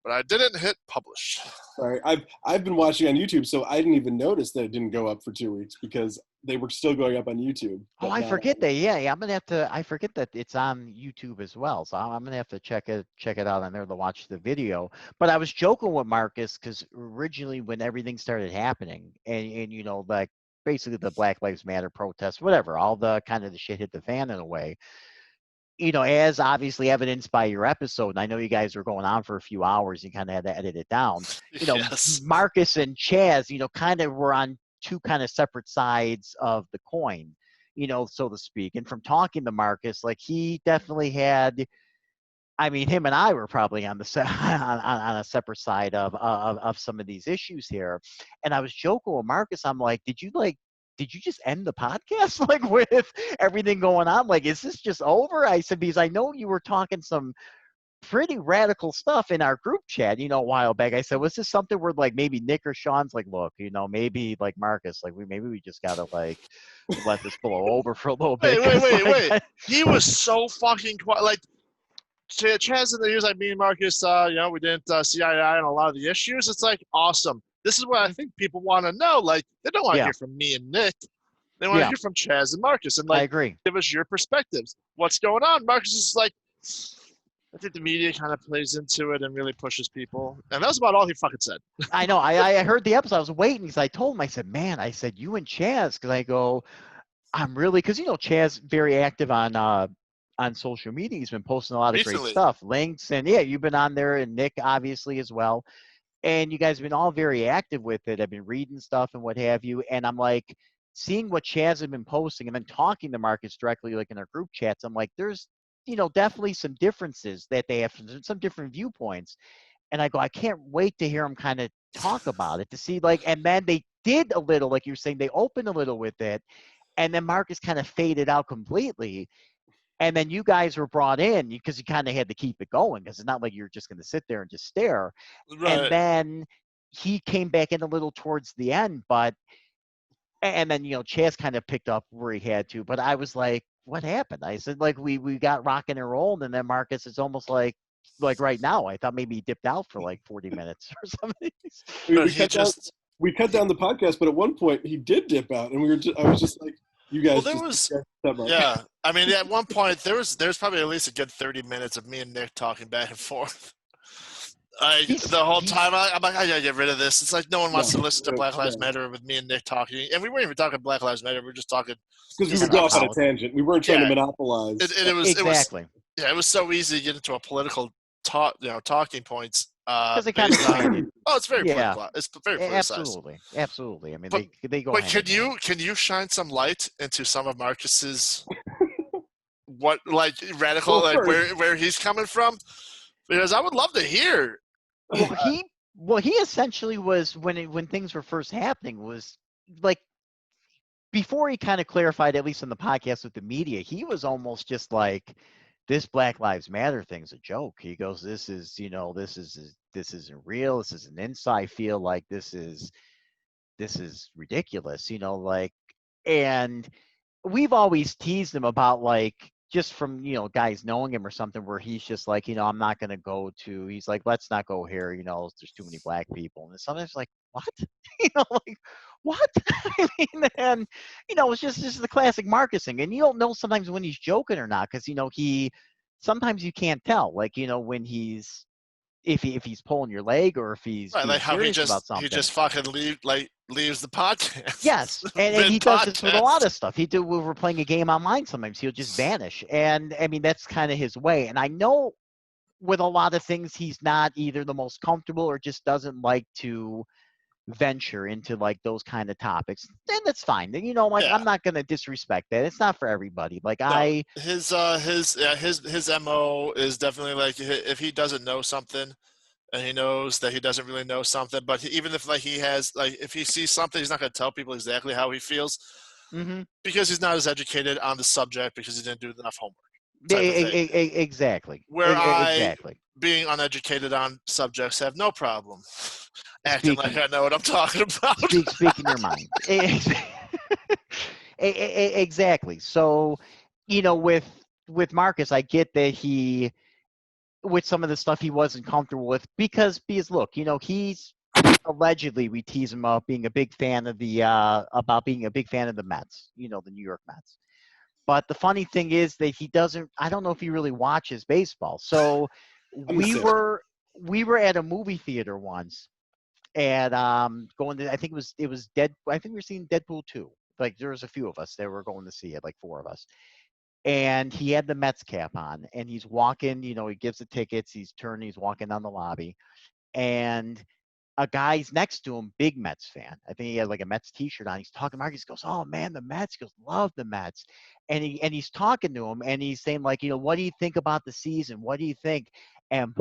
"But I didn't hit publish." Sorry, I've been watching on YouTube, so I didn't even notice that it didn't go up for 2 weeks because they were still going up on YouTube. Oh, But I not forget on, that. Yeah, I'm gonna have to. I forget that it's on YouTube as well. So I'm gonna have to check it out on there to watch the video. But I was joking with Marcus because originally when everything started happening, and like basically the Black Lives Matter protests, whatever, all the kind of the shit hit the fan in a way. as obviously evidenced by your episode, and I know you guys were going on for a few hours, you kind of had to edit it down. Yes. Marcus and Chaz, kind of were on two kind of separate sides of the coin, so to speak. And from talking to Marcus, like he definitely had, I mean, him and I were probably on the on a separate side of some of these issues here. And I was joking with Marcus. I'm like, did you just end the podcast like with everything going on? Like, is this just over? I said, because I know you were talking some pretty radical stuff in our group chat, a while back. I said, was this something where like maybe Nick or Shawn's like, look, maybe like Marcus, like maybe we just gotta like let this blow over for a little bit. Wait. He was so fucking quiet. Like, Chaz in the years like me and Marcus, we didn't see eye to eye on a lot of the issues. It's like awesome. This is what I think people want to know. Like, they don't want to hear from me and Nick. They want to hear from Chaz and Marcus and like I agree. give us your perspectives. What's going on? Marcus is like, I think the media kind of plays into it and really pushes people. And that was about all he fucking said. I know. I heard the episode. I was waiting because I told him, I said, man, I said, you and Chaz, because I go, I'm really, because Chaz very active on social media. He's been posting a lot of great stuff, links, and you've been on there, and Nick obviously as well. And you guys have been all very active with it. I've been reading stuff and what have you. And I'm like, seeing what Chaz had been posting and then talking to Marcus directly, like in our group chats, I'm like, there's, definitely some differences that they have, some different viewpoints. And I go, I can't wait to hear them kind of talk about it, to see like, and then they did a little, like you were saying, they opened a little with it. And then Marcus kind of faded out completely. And then you guys were brought in because you kind of had to keep it going, because it's not like you're just going to sit there and just stare. Right. And then he came back in a little towards the end, and then, Chaz kind of picked up where he had to. But I was like, what happened? I said, like, we got rocking and rolling. And then Marcus, it's almost like right now, I thought maybe he dipped out for like 40 minutes or something. We cut down the podcast, but at one point he did dip out, and I was just like, you guys. Yeah. I mean, at one point there's probably at least a good 30 minutes of me and Nick talking back and forth. The whole time I'm like, I gotta get rid of this. It's like no one wants to listen to Black Lives Matter with me and Nick talking, and we weren't even talking Black Lives Matter. We were just talking because we would go off on a tangent. We weren't trying to monopolize. It was exactly. It was so easy to get into a political talking points. Because they kind of it's very political. It's very politicized. Absolutely. I mean, they go. But can you shine some light into some of Marcus's radical where he's coming from? Because I would love to hear. Well, he essentially was when things were first happening was like before he kind of clarified, at least on the podcast with the media, he was almost just like, this Black Lives Matter thing's a joke. He goes, this isn't real. This is an inside. I feel like this is ridiculous, and we've always teased him about like, just from, guys knowing him or something, where he's just like, I'm not going to go to, he's like, let's not go here. There's too many black people. And sometimes like, what? Like, what? I mean, and, it's just the classic Marcus thing. And you don't know sometimes when he's joking or not, because, sometimes you can't tell, like, when he's, if he's pulling your leg or if he's like how about something. He just fucking leaves the podcast. Yes, and he does this with a lot of stuff. When we're playing a game online, sometimes he'll just vanish, and I mean that's kind of his way. And I know with a lot of things, he's not either the most comfortable or just doesn't like to venture into like those kind of topics. And that's fine. I'm not gonna disrespect that. It's not for everybody. Like his MO is definitely like, if he doesn't know something and he knows that he doesn't really know something, but even if if he sees something, he's not going to tell people exactly how he feels, because he's not as educated on the subject, because he didn't do enough homework. Exactly. Where being uneducated on subjects, have no problem acting like I know what I'm talking about. Speaking your mind. Exactly. So, with Marcus, I get that with some of the stuff he wasn't comfortable with, because look, he's allegedly, we tease him about being a big fan of the Mets, the New York Mets. But the funny thing is that I don't know if he really watches baseball. So we were at a movie theater once, and going to, I think it was I think we were seeing Deadpool 2. Like there was a few of us that were going to see it, like 4 of us. and he had the Mets cap on, and he's walking. He gives the tickets. He's turning. He's walking down the lobby, and a guy's next to him, big Mets fan. I think he had like a Mets T-shirt on. He's talking to Marcus. He goes, "Oh man, the Mets." He goes, "Love the Mets," and he's talking to him, and he's saying like, what do you think about the season? What do you think? And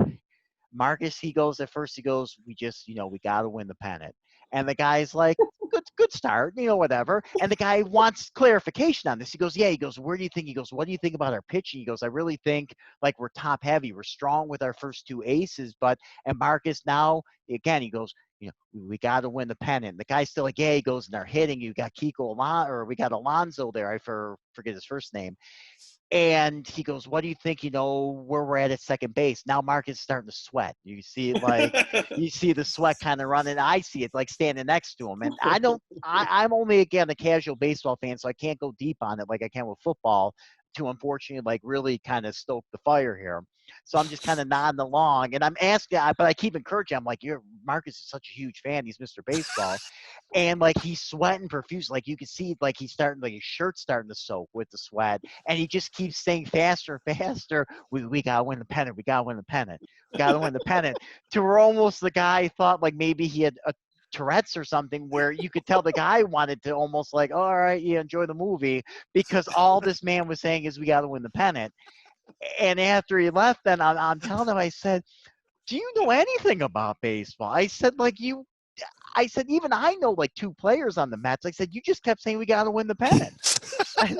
Marcus, he goes at first. He goes, "We just, we got to win the pennant." And the guy's like, "Good start, whatever." And the guy wants clarification on this. He goes, "Yeah." He goes, "Where do you think?" He goes, "What do you think about our pitching?" He goes, "I really think like we're top heavy. We're strong with our first two aces, but." And Marcus now again, he goes, "We got to win the pennant." The guy's still like, "Yeah." He goes, "And they're hitting. You got or we got Alonso there. I forget his first name." And he goes, "What do you think, where we're at second base?" Now Marcus is starting to sweat. You see it you see the sweat kind of running. I see it like standing next to him. And I'm only, again, a casual baseball fan, so I can't go deep on it like I can with football to unfortunately like really kind of stoke the fire here. So I'm just kind of nodding along, and I'm asking, but I keep encouraging. I'm like, Marcus is such a huge fan. He's Mr. Baseball. And like he's sweating profuse, like you can see, like he's starting, like his shirt's starting to soak with the sweat, and he just keeps saying faster and faster, "We gotta win the pennant. We gotta win the pennant. We gotta win the pennant." To where almost the guy thought like maybe he had a Tourette's or something, where you could tell the guy wanted to almost like, "All right, you enjoy the movie," because all this man was saying is, "We gotta win the pennant." And after he left, then I'm telling him, I said, "Do you know anything about baseball?" I said, I said, "Even I know like two players on the Mets." I said, "You just kept saying we got to win the pennant." And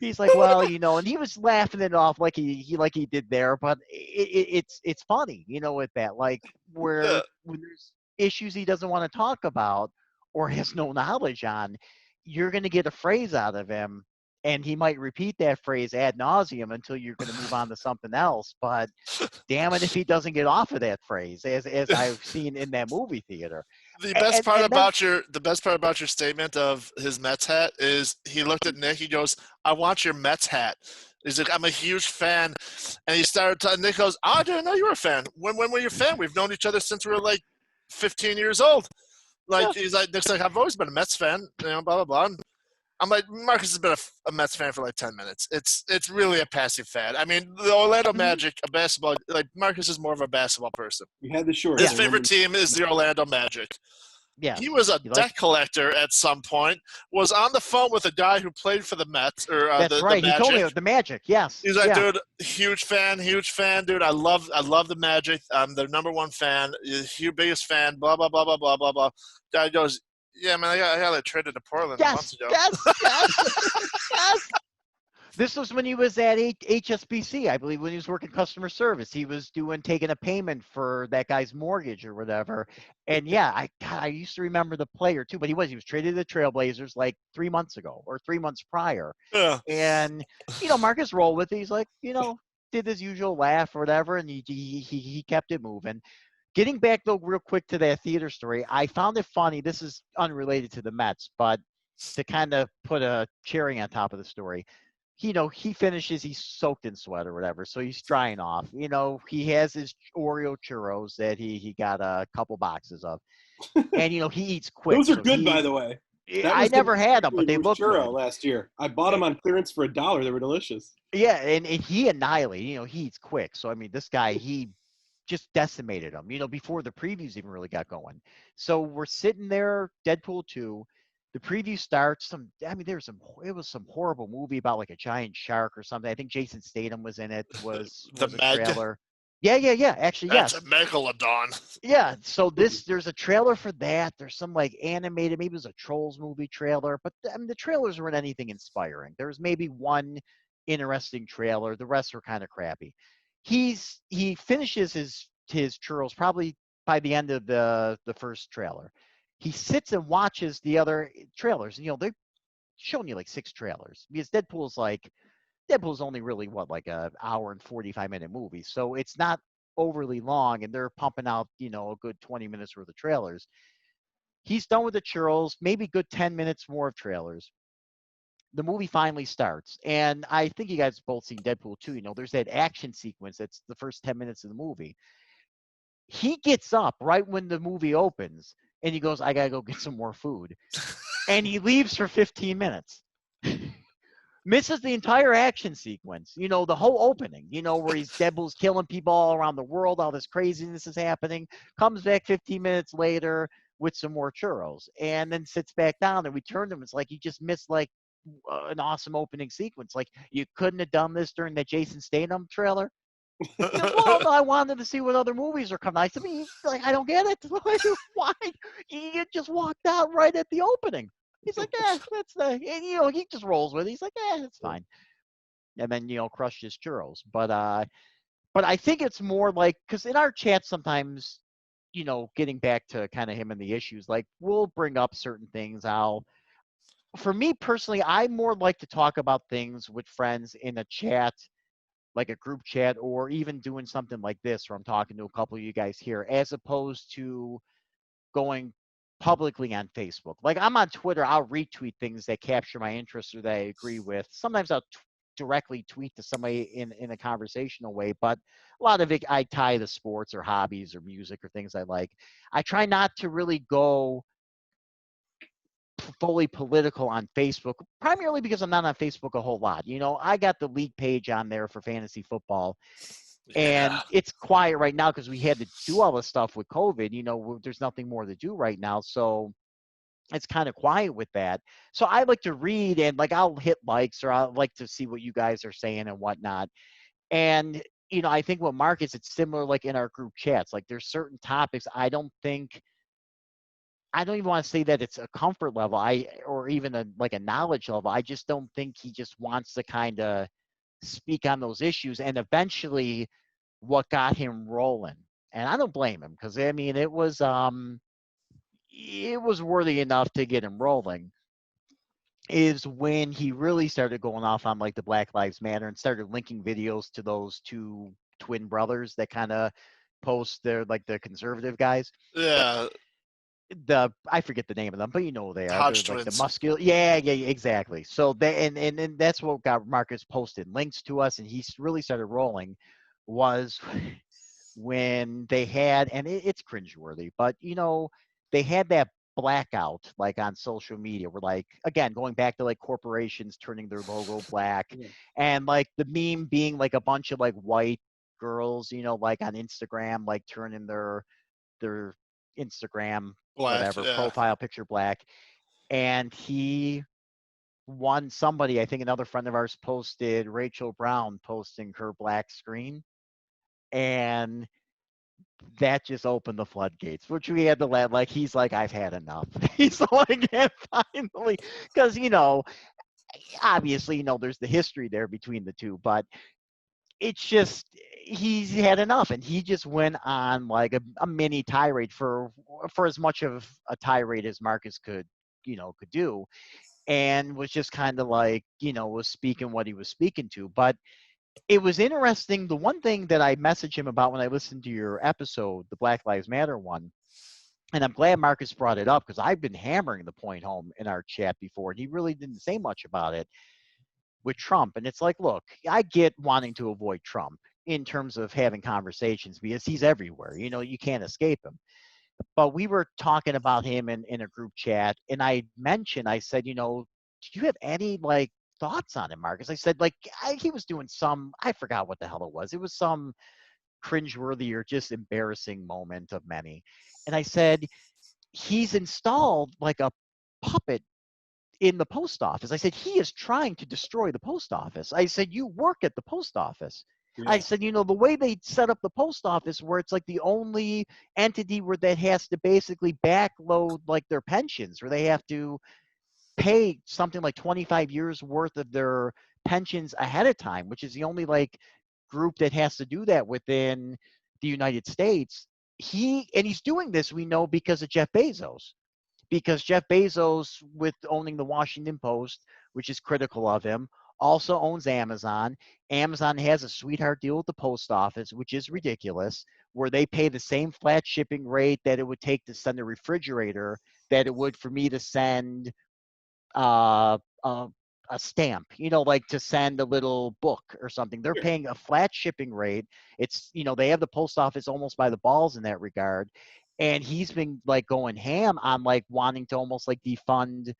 he's like, "Well, and he was laughing it off like he did there, but it's funny, with that, like Yeah. when there's issues he doesn't want to talk about or has no knowledge on, you're going to get a phrase out of him, and he might repeat that phrase ad nauseum until you're going to move on to something else. But damn it if he doesn't get off of that phrase, as I've seen in that movie theater. The best part And then, about your statement of his Mets hat is he looked at Nick. He goes, "I want your Mets hat." He's like, "I'm a huge fan," and he started. Nick goes, "Oh, I didn't know you were a fan. When were you a fan? We've known each other since we were like 15 years old." Like yeah, he's like, Nick's like, "I've always been a Mets fan," blah blah blah. And I'm like, Marcus has been a Mets fan for like 10 minutes. It's really a passive fan. I mean, the Orlando mhm, Magic, a basketball, like Marcus is more of a basketball person. We had the shorts. His yeah, I favorite remember. team is the Orlando Magic. He yes. was a You like debt collector at some point, was on the phone with a guy who played for the Mets or That's the right. He told Magic. me the Magic. Yes, He's like, yeah. "Dude, huge fan, dude. I love the Magic. I'm their number one fan, huge biggest fan, blah, blah, blah, blah, blah, blah, blah." Guy goes, "Yeah, man, I got that traded to Portland months Yes, ago." yes, yes, yes. This was when he was at HSBC, I believe, when he was working customer service. He was taking a payment for that guy's mortgage or whatever. And yeah, I used to remember the player too, but he was traded to the Trailblazers like 3 months ago or 3 months prior. Yeah. And Marcus rolled with it. He's like, did his usual laugh or whatever, and he kept it moving. Getting back though, real quick to that theater story, I found it funny. This is unrelated to the Mets, but to kind of put a cherry on top of the story, he finishes, he's soaked in sweat or whatever, so he's drying off. He has his Oreo churros that he got a couple boxes of, and he eats quick. Those are So good, by the way. That I was the never had them, but they look churro good. last year. I bought them on clearance for $1. They were delicious. Yeah, and he annihilated. He eats quick. So I mean, this guy, he just decimated him. Before the previews even really got going. So we're sitting there, Deadpool 2. The preview starts. It was some horrible movie about like a giant shark or something. I think Jason Statham was in it. Was The a Meg. trailer. Yeah. Actually, That's yes. a megalodon. Yeah. So there's a trailer for that. There's some like animated, maybe it was a Trolls movie trailer, but the trailers weren't anything inspiring. There was maybe one interesting trailer. The rest were kind of crappy. He finishes his churros probably by the end of the first trailer. He sits and watches the other trailers. They're showing you like 6 trailers because Deadpool's only really like a hour and 45-minute movie, so it's not overly long, and they're pumping out a good 20 minutes worth of trailers. He's done with the churros, maybe good 10 minutes more of trailers. The movie finally starts, and I think you guys both seen Deadpool 2. There's that action sequence that's the first 10 minutes of the movie. He gets up right when the movie opens, and he goes, "I gotta go get some more food," and he leaves for 15 minutes. misses the entire action sequence. You know, the whole opening. You know, where he's Deadpool's killing people all around the world. All this craziness is happening. Comes back 15 minutes later with some more churros, and then sits back down. And we turn to him. It's like you just missed like an awesome opening sequence. Like you couldn't have done this during the Jason Statham trailer. He goes, well, no, I wanted to see what other movies are coming. I said, like, I don't get it. Why? You just walked out right at the opening. He's like, that's the, and, you know, he just rolls with it. He's like, it's fine. And then, you know, crushed his churros. But I think it's more like, because in our chat sometimes, you know, getting back to kind of him and the issues, like we'll bring up certain things. For me personally, I more like to talk about things with friends in a chat, like a group chat, or even doing something like this where I'm talking to a couple of you guys here, as opposed to going publicly on Facebook. Like I'm on Twitter, I'll retweet things that capture my interest or that I agree with. Sometimes I'll directly tweet to somebody in a conversational way, but a lot of it I tie to sports or hobbies or music or things I like. I try not to really go fully political on Facebook, primarily because I'm not on Facebook a whole lot. You know, I got the league page on there for fantasy football, and it's quiet right now because we had to do all this stuff with COVID. You know, there's nothing more to do right now, so it's kind of quiet with that. So I like to read, and like I'll hit likes, or I'll like to see what you guys are saying and whatnot. And you know, I think with Marcus, it's similar. Like in our group chats, like there's certain topics I don't even want to say that it's a comfort level, or even like a knowledge level. I just don't think he just wants to kind of speak on those issues. And eventually, what got him rolling, and I don't blame him, because I mean it was worthy enough to get him rolling, is when he really started going off on like the Black Lives Matter and started linking videos to those two twin brothers that kind of post their, like, the conservative guys. Yeah, I forget the name of them, but you know who they are. Hodge They're like the twins. muscular. Yeah, exactly. So they and that's what got Marcus posted links to us, and he really started rolling. Was when they had, and it's cringeworthy, but you know, they had that blackout like on social media, where, like, again, going back to like corporations turning their logo black, Yeah. and like the meme being like a bunch of like white girls, you know, like on Instagram, like turning their Instagram Black, whatever yeah. profile picture black. And he won somebody, I think another friend of ours posted Rachel Brown posting her black screen, and that just opened the floodgates, which we had to let, like, he's like, I've had enough. He's like, yeah, finally, because, you know, obviously, you know, there's the history there between the two, but it's just, he's had enough, and he just went on like a mini tirade for as much of a tirade as Marcus could, you know, could do, and was just kind of like, you know, was speaking what he was speaking to. But it was interesting. The one thing that I messaged him about when I listened to your episode, the Black Lives Matter one, and I'm glad Marcus brought it up, because I've been hammering the point home in our chat before, and he really didn't say much about it with Trump. And it's like, look, I get wanting to avoid Trump in terms of having conversations, because he's everywhere. You know, you can't escape him. But we were talking about him in a group chat, and I said, you know, do you have any like thoughts on him, Marcus? I said, like, he was doing I forgot what the hell it was. It was some cringeworthy or just embarrassing moment of many. And I said, he's installed like a puppet in the post office. I said, he is trying to destroy the post office. I said, you work at the post office. Yeah. I said, you know, the way they set up the post office, where it's like the only entity where that has to basically backload like their pensions, where they have to pay something like 25 years worth of their pensions ahead of time, which is the only like group that has to do that within the United States. He's doing this, we know, because of Jeff Bezos, because Jeff Bezos, with owning the Washington Post, which is critical of him, also owns Amazon. Amazon has a sweetheart deal with the post office, which is ridiculous, where they pay the same flat shipping rate that it would take to send a refrigerator that it would for me to send uh, uh, a stamp, you know, like to send a little book or something. They're paying a flat shipping rate. It's, you know, they have the post office almost by the balls in that regard. And he's been like going ham on like wanting to almost like defund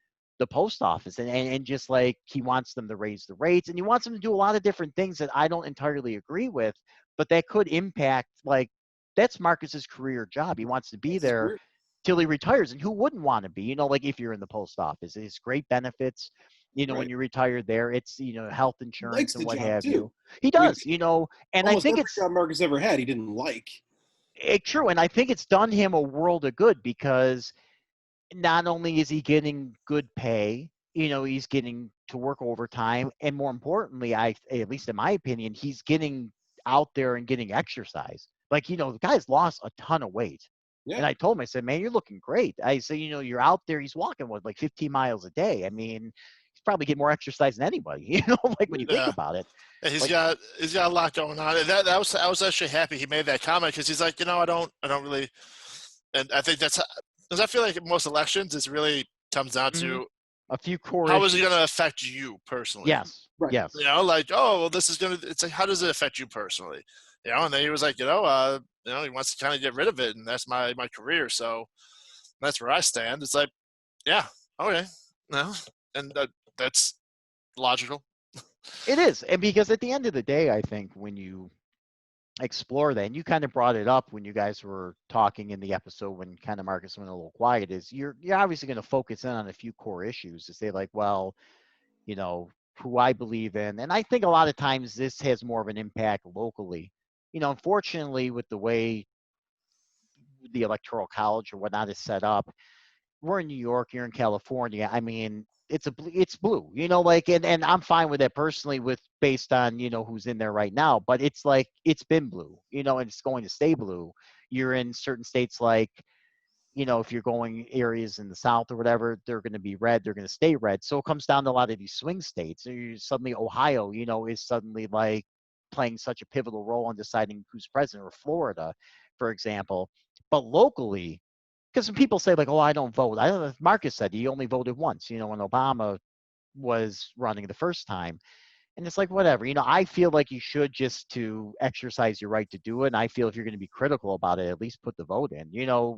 the post office, and just like he wants them to raise the rates, and he wants them to do a lot of different things that I don't entirely agree with, but that could impact, like, that's Marcus's career job. He wants to be That's his there career. till he retires. And who wouldn't want to be? Like if you're in the post office, it's great benefits. When Right. you retire there, it's health He insurance likes and the what job have too. you. He I mean, does, and I almost think every it's job Marcus ever had, he didn't like. true. And I think it's done him a world of good, because not only is he getting good pay, he's getting to work overtime, and more importantly, at least in my opinion, he's getting out there and getting exercise. Like, the guy's lost a ton of weight. Yeah. And I told him, I said, man, you're looking great. I said, you're out there, he's walking with like 15 miles a day. I mean, he's probably getting more exercise than anybody, like when you think Yeah. about it. Yeah, he's Like- got a lot going on. And that was I was actually happy he made that comment, because he's like, I don't really, and I think that's because I feel like most elections is really comes down to a few core how issues. is it going to affect you personally. Yes. Right. Yes. Like, oh, well, this is going to, it's like, how does it affect you personally? And then he was like, he wants to kind of get rid of it, and that's my career, so that's where I stand. It's like, yeah, okay, no, and that's logical. It is. And because at the end of the day, I think when you explore that, and you kind of brought it up when you guys were talking in the episode when kind of Marcus went a little quiet, is you're obviously going to focus in on a few core issues to say, like, well, who I believe in. And I think a lot of times this has more of an impact locally. Unfortunately, with the way the electoral college or whatnot is set up, we're in New York, you're in California. I mean, it's blue, and I'm fine with that personally, with based on, who's in there right now, but it's like, it's been blue, and it's going to stay blue. You're in certain states, like, if you're going areas in the South or whatever, they're going to be red, they're going to stay red. So it comes down to a lot of these swing states. Suddenly Ohio, is suddenly like playing such a pivotal role in deciding who's president, or Florida, for example. But locally, because some people say, like, oh, I don't vote. I don't know if Marcus said he only voted once, when Obama was running the first time. And it's like, whatever, I feel like you should, just to exercise your right to do it. And I feel if you're going to be critical about it, at least put the vote in,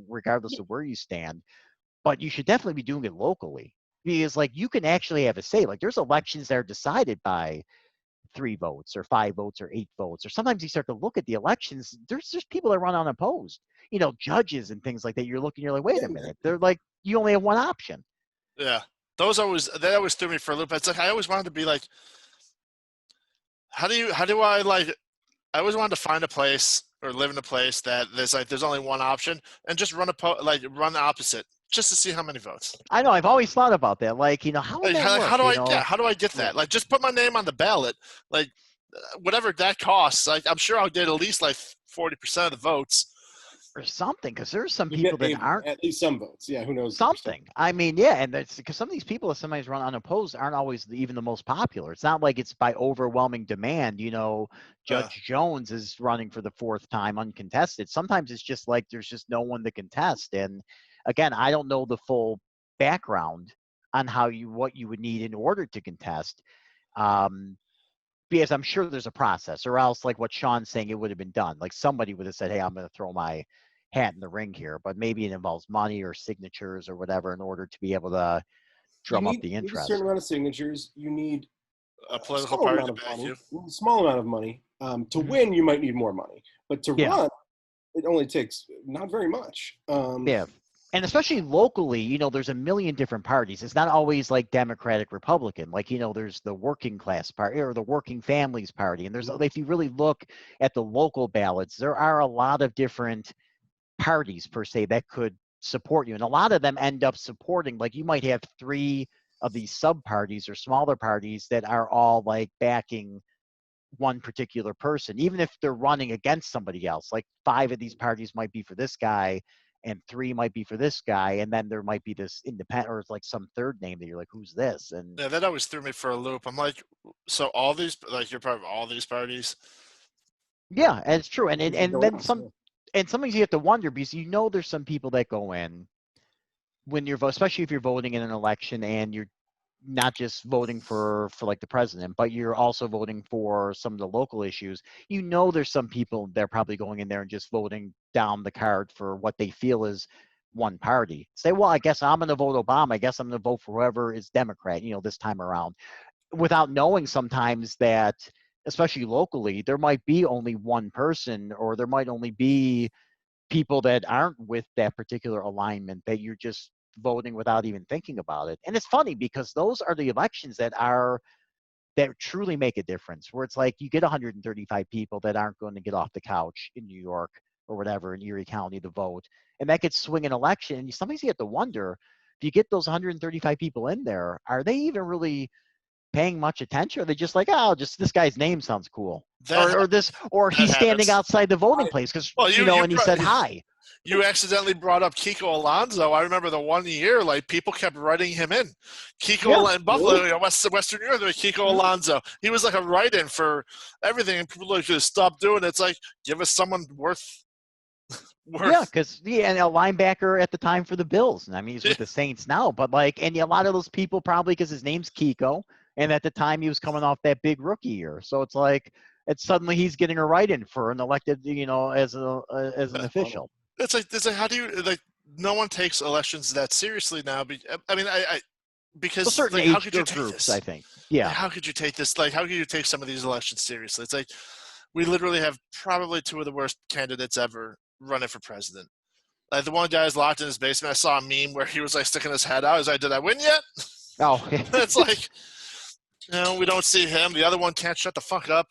regardless of where you stand. But you should definitely be doing it locally, because, like, you can actually have a say. Like, there's elections that are decided by 3 votes or 5 votes or 8 votes. Or sometimes you start to look at the elections, there's just people that run unopposed, judges and things like that. You're like, wait a minute. They're like, you only have one option. Yeah, that always threw me for a loop. It's like, I always wanted to be like, how do I, like, I always wanted to find a place or live in a place that there's only one option, and just run the opposite, just to see how many votes. I know. I've always thought about that. Like, how would Like, that work? how do I get that? Like, just put my name on the ballot, like, whatever that costs. Like, I'm sure I'll get at least like 40% of the votes. Or something, because there's some You people get that aren't. at least some votes. Yeah, who knows? Something. I mean, yeah, and that's because some of these people that somebody's run unopposed aren't always even the most popular. It's not like it's by overwhelming demand. Judge Jones is running for the 4th time uncontested. Sometimes it's just like there's just no one to contest. And again, I don't know the full background on what you would need in order to contest. Because I'm sure there's a process, or else, like what Shawn's saying, it would have been done. Like, somebody would have said, hey, I'm going to throw my hat in the ring here, but maybe it involves money or signatures or whatever in order to be able to drum up the You need interest. a certain amount of signatures. You need A political small party amount to of back money. you. A small amount of money. To win, you might need more money, but to run, it only takes not very much. Yeah. And especially locally, there's a million different parties. It's not always like Democratic, Republican. Like, there's the working class party or the working families party. And there's, if you really look at the local ballots, there are a lot of different parties per se that could support you. And a lot of them end up supporting, like, you might have 3 of these sub parties or smaller parties that are all like backing one particular person, even if they're running against somebody else. Like, 5 of these parties might be for this guy and 3 might be for this guy, and then there might be this independent, or it's like some third name that you're like, who's this? And Yeah, that always threw me for a loop. I'm like, so all these, like, you're part of all these parties? yeah, and it's true. And then else, some, and sometimes you have to wonder, because there's some people that go in when you're especially if you're voting in an election, and you're not just voting for like the president, but you're also voting for some of the local issues. There's some people that are probably going in there and just voting down the card for what they feel is one party. Say, well, I guess I'm going to vote Obama. I guess I'm going to vote for whoever is Democrat, this time around, without knowing sometimes that, especially locally, there might be only one person, or there might only be people that aren't with that particular alignment, that you're just voting without even thinking about it. And it's funny because those are the elections that truly make a difference, where it's like you get 135 people that aren't going to get off the couch in New York or whatever, in Erie County, to vote. And that could swing an election. And sometimes you have to wonder, if you get those 135 people in there, are they even really paying much attention? Or are they just like, oh, just this guy's name sounds cool, or he's standing outside the voting place because and he said hi. You accidentally brought up Kiko Alonso. I remember the 1 year, like, people kept writing him in. In Buffalo, Western New York, Kiko Alonso. He was like a write-in for everything, and people like, just stop doing it. It's like, give us someone worth. Yeah, because and a linebacker at the time for the Bills. And I mean, he's with the Saints now, but and a lot of those people probably because his name's Kiko, and at the time he was coming off that big rookie year. So it's like, suddenly he's getting a write-in for an elected, as an official. It's like how do you, like, no one takes elections that seriously now. I mean, because certain like, age how could you take groups, this? I think. Yeah. Like, how could you take this? Like, how could you take some of these elections seriously? It's like, we literally have probably two of the worst candidates ever running for president. Like, the one guy is locked in his basement. I saw a meme where he was like sticking his head out. He's like, "Did I win yet?" Oh. It's like, we don't see him. The other one can't shut the fuck up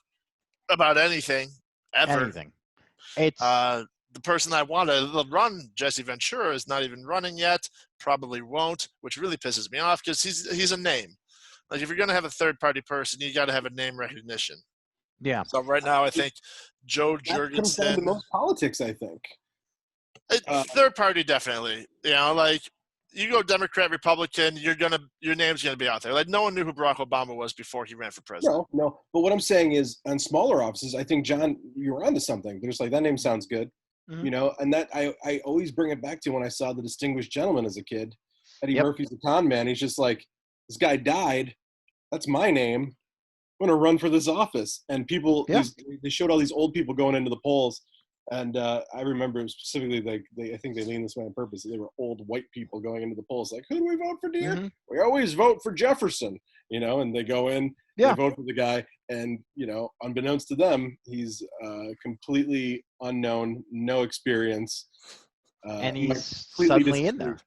about anything ever. Anything. It's the person I want to run, Jesse Ventura, is not even running yet. Probably won't, which really pisses me off because he's a name. Like, if you're going to have a third-party person, you got to have a name recognition. Yeah. So right now, I think Joe That comes down to Jorgensen. most politics, I think. Third party, definitely. Like, you go Democrat, Republican, your name's gonna be out there. Like, no one knew who Barack Obama was before he ran for president. No. But what I'm saying is, on smaller offices, I think, John, you were onto something. There's like, that name sounds good. Mm-hmm. And that I always bring it back to when I saw The Distinguished Gentleman as a kid. Eddie Murphy's a con man. He's just like, this guy died. That's my name. I'm going to run for this office. And people, they showed all these old people going into the polls. And I remember specifically, I think they leaned this way on purpose. They were old white people going into the polls. Like, who do we vote for, dear? Mm-hmm. We always vote for Jefferson, and they go in, they vote for the guy. And, unbeknownst to them, he's completely unknown, no experience. And he's suddenly in there.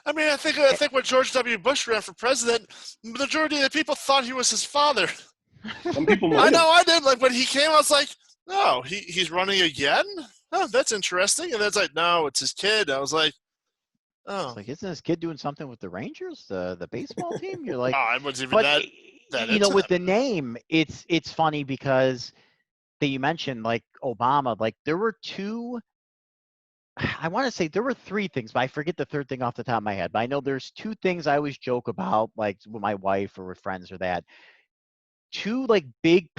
I mean, I think when George W. Bush ran for president, the majority of the people thought he was his father. Some people might. I know, I did. Like, when he came, I was like, oh, he's running again? Oh, that's interesting. And then it's like, no, it's his kid. I was like, oh. It's like, isn't this kid doing something with the Rangers, the baseball team? You're like, I wasn't even that with the name, it's funny because that you mentioned, like, Obama, like, there were three things, but I forget the third thing off the top of my head. But I know there's two things I always joke about, like with my wife or with friends or that. Two, like, big,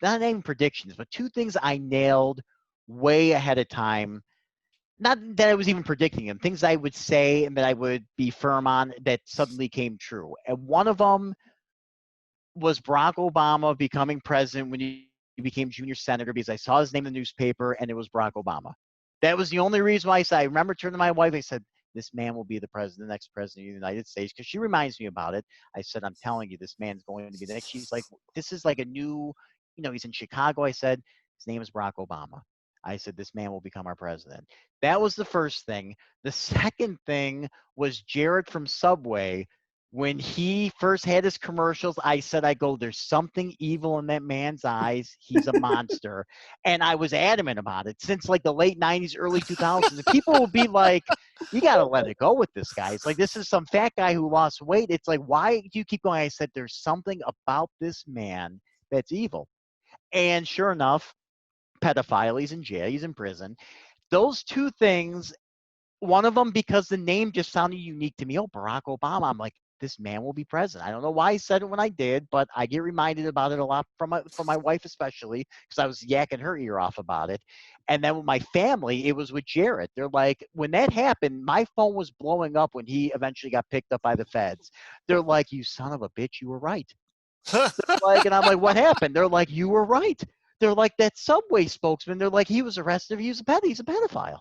not even predictions, but two things I nailed way ahead of time. Not that I was even predicting them, things I would say and that I would be firm on that suddenly came true. And one of them was Barack Obama becoming president when he became junior senator, because I saw his name in the newspaper and it was Barack Obama. That was the only reason why I said, I remember turning to my wife, I said, this man will be the next president of the United States, because she reminds me about it. I said, I'm telling you, this man's going to be the next. She's like, this is like a new, he's in Chicago. I said, his name is Barack Obama. I said, this man will become our president. That was the first thing. The second thing was Jared from Subway. When he first had his commercials, I said, there's something evil in that man's eyes. He's a monster. And I was adamant about it since like the late 90s, early 2000s. And people will be like, you got to let it go with this guy. It's like, this is some fat guy who lost weight. It's like, why do you keep going? I said, there's something about this man that's evil. And sure enough, pedophile, he's in jail, he's in prison. Those two things, one of them because the name just sounded unique to me. Oh, Barack Obama. I'm like, this man will be president. I don't know why I said it when I did, but I get reminded about it a lot from my wife, especially because I was yakking her ear off about it. And then with my family, it was with Jared. They're like, when that happened, my phone was blowing up when he eventually got picked up by the feds. They're like, you son of a bitch, you were right. And I'm like, what happened? They're like, you were right. They're like, that Subway spokesman. They're like, he was arrested. He's a pedophile.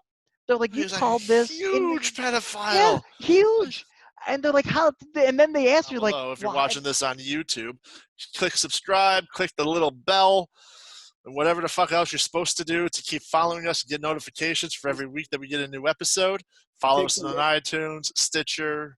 They're like, you He's a called this huge yeah, pedophile. huge. And they're like, how? And then they ask you, like, Although, if you're why? watching this on YouTube, click subscribe, click the little bell, and whatever the fuck else you're supposed to do to keep following us and get notifications for every week that we get a new episode. Follow us on iTunes, Stitcher,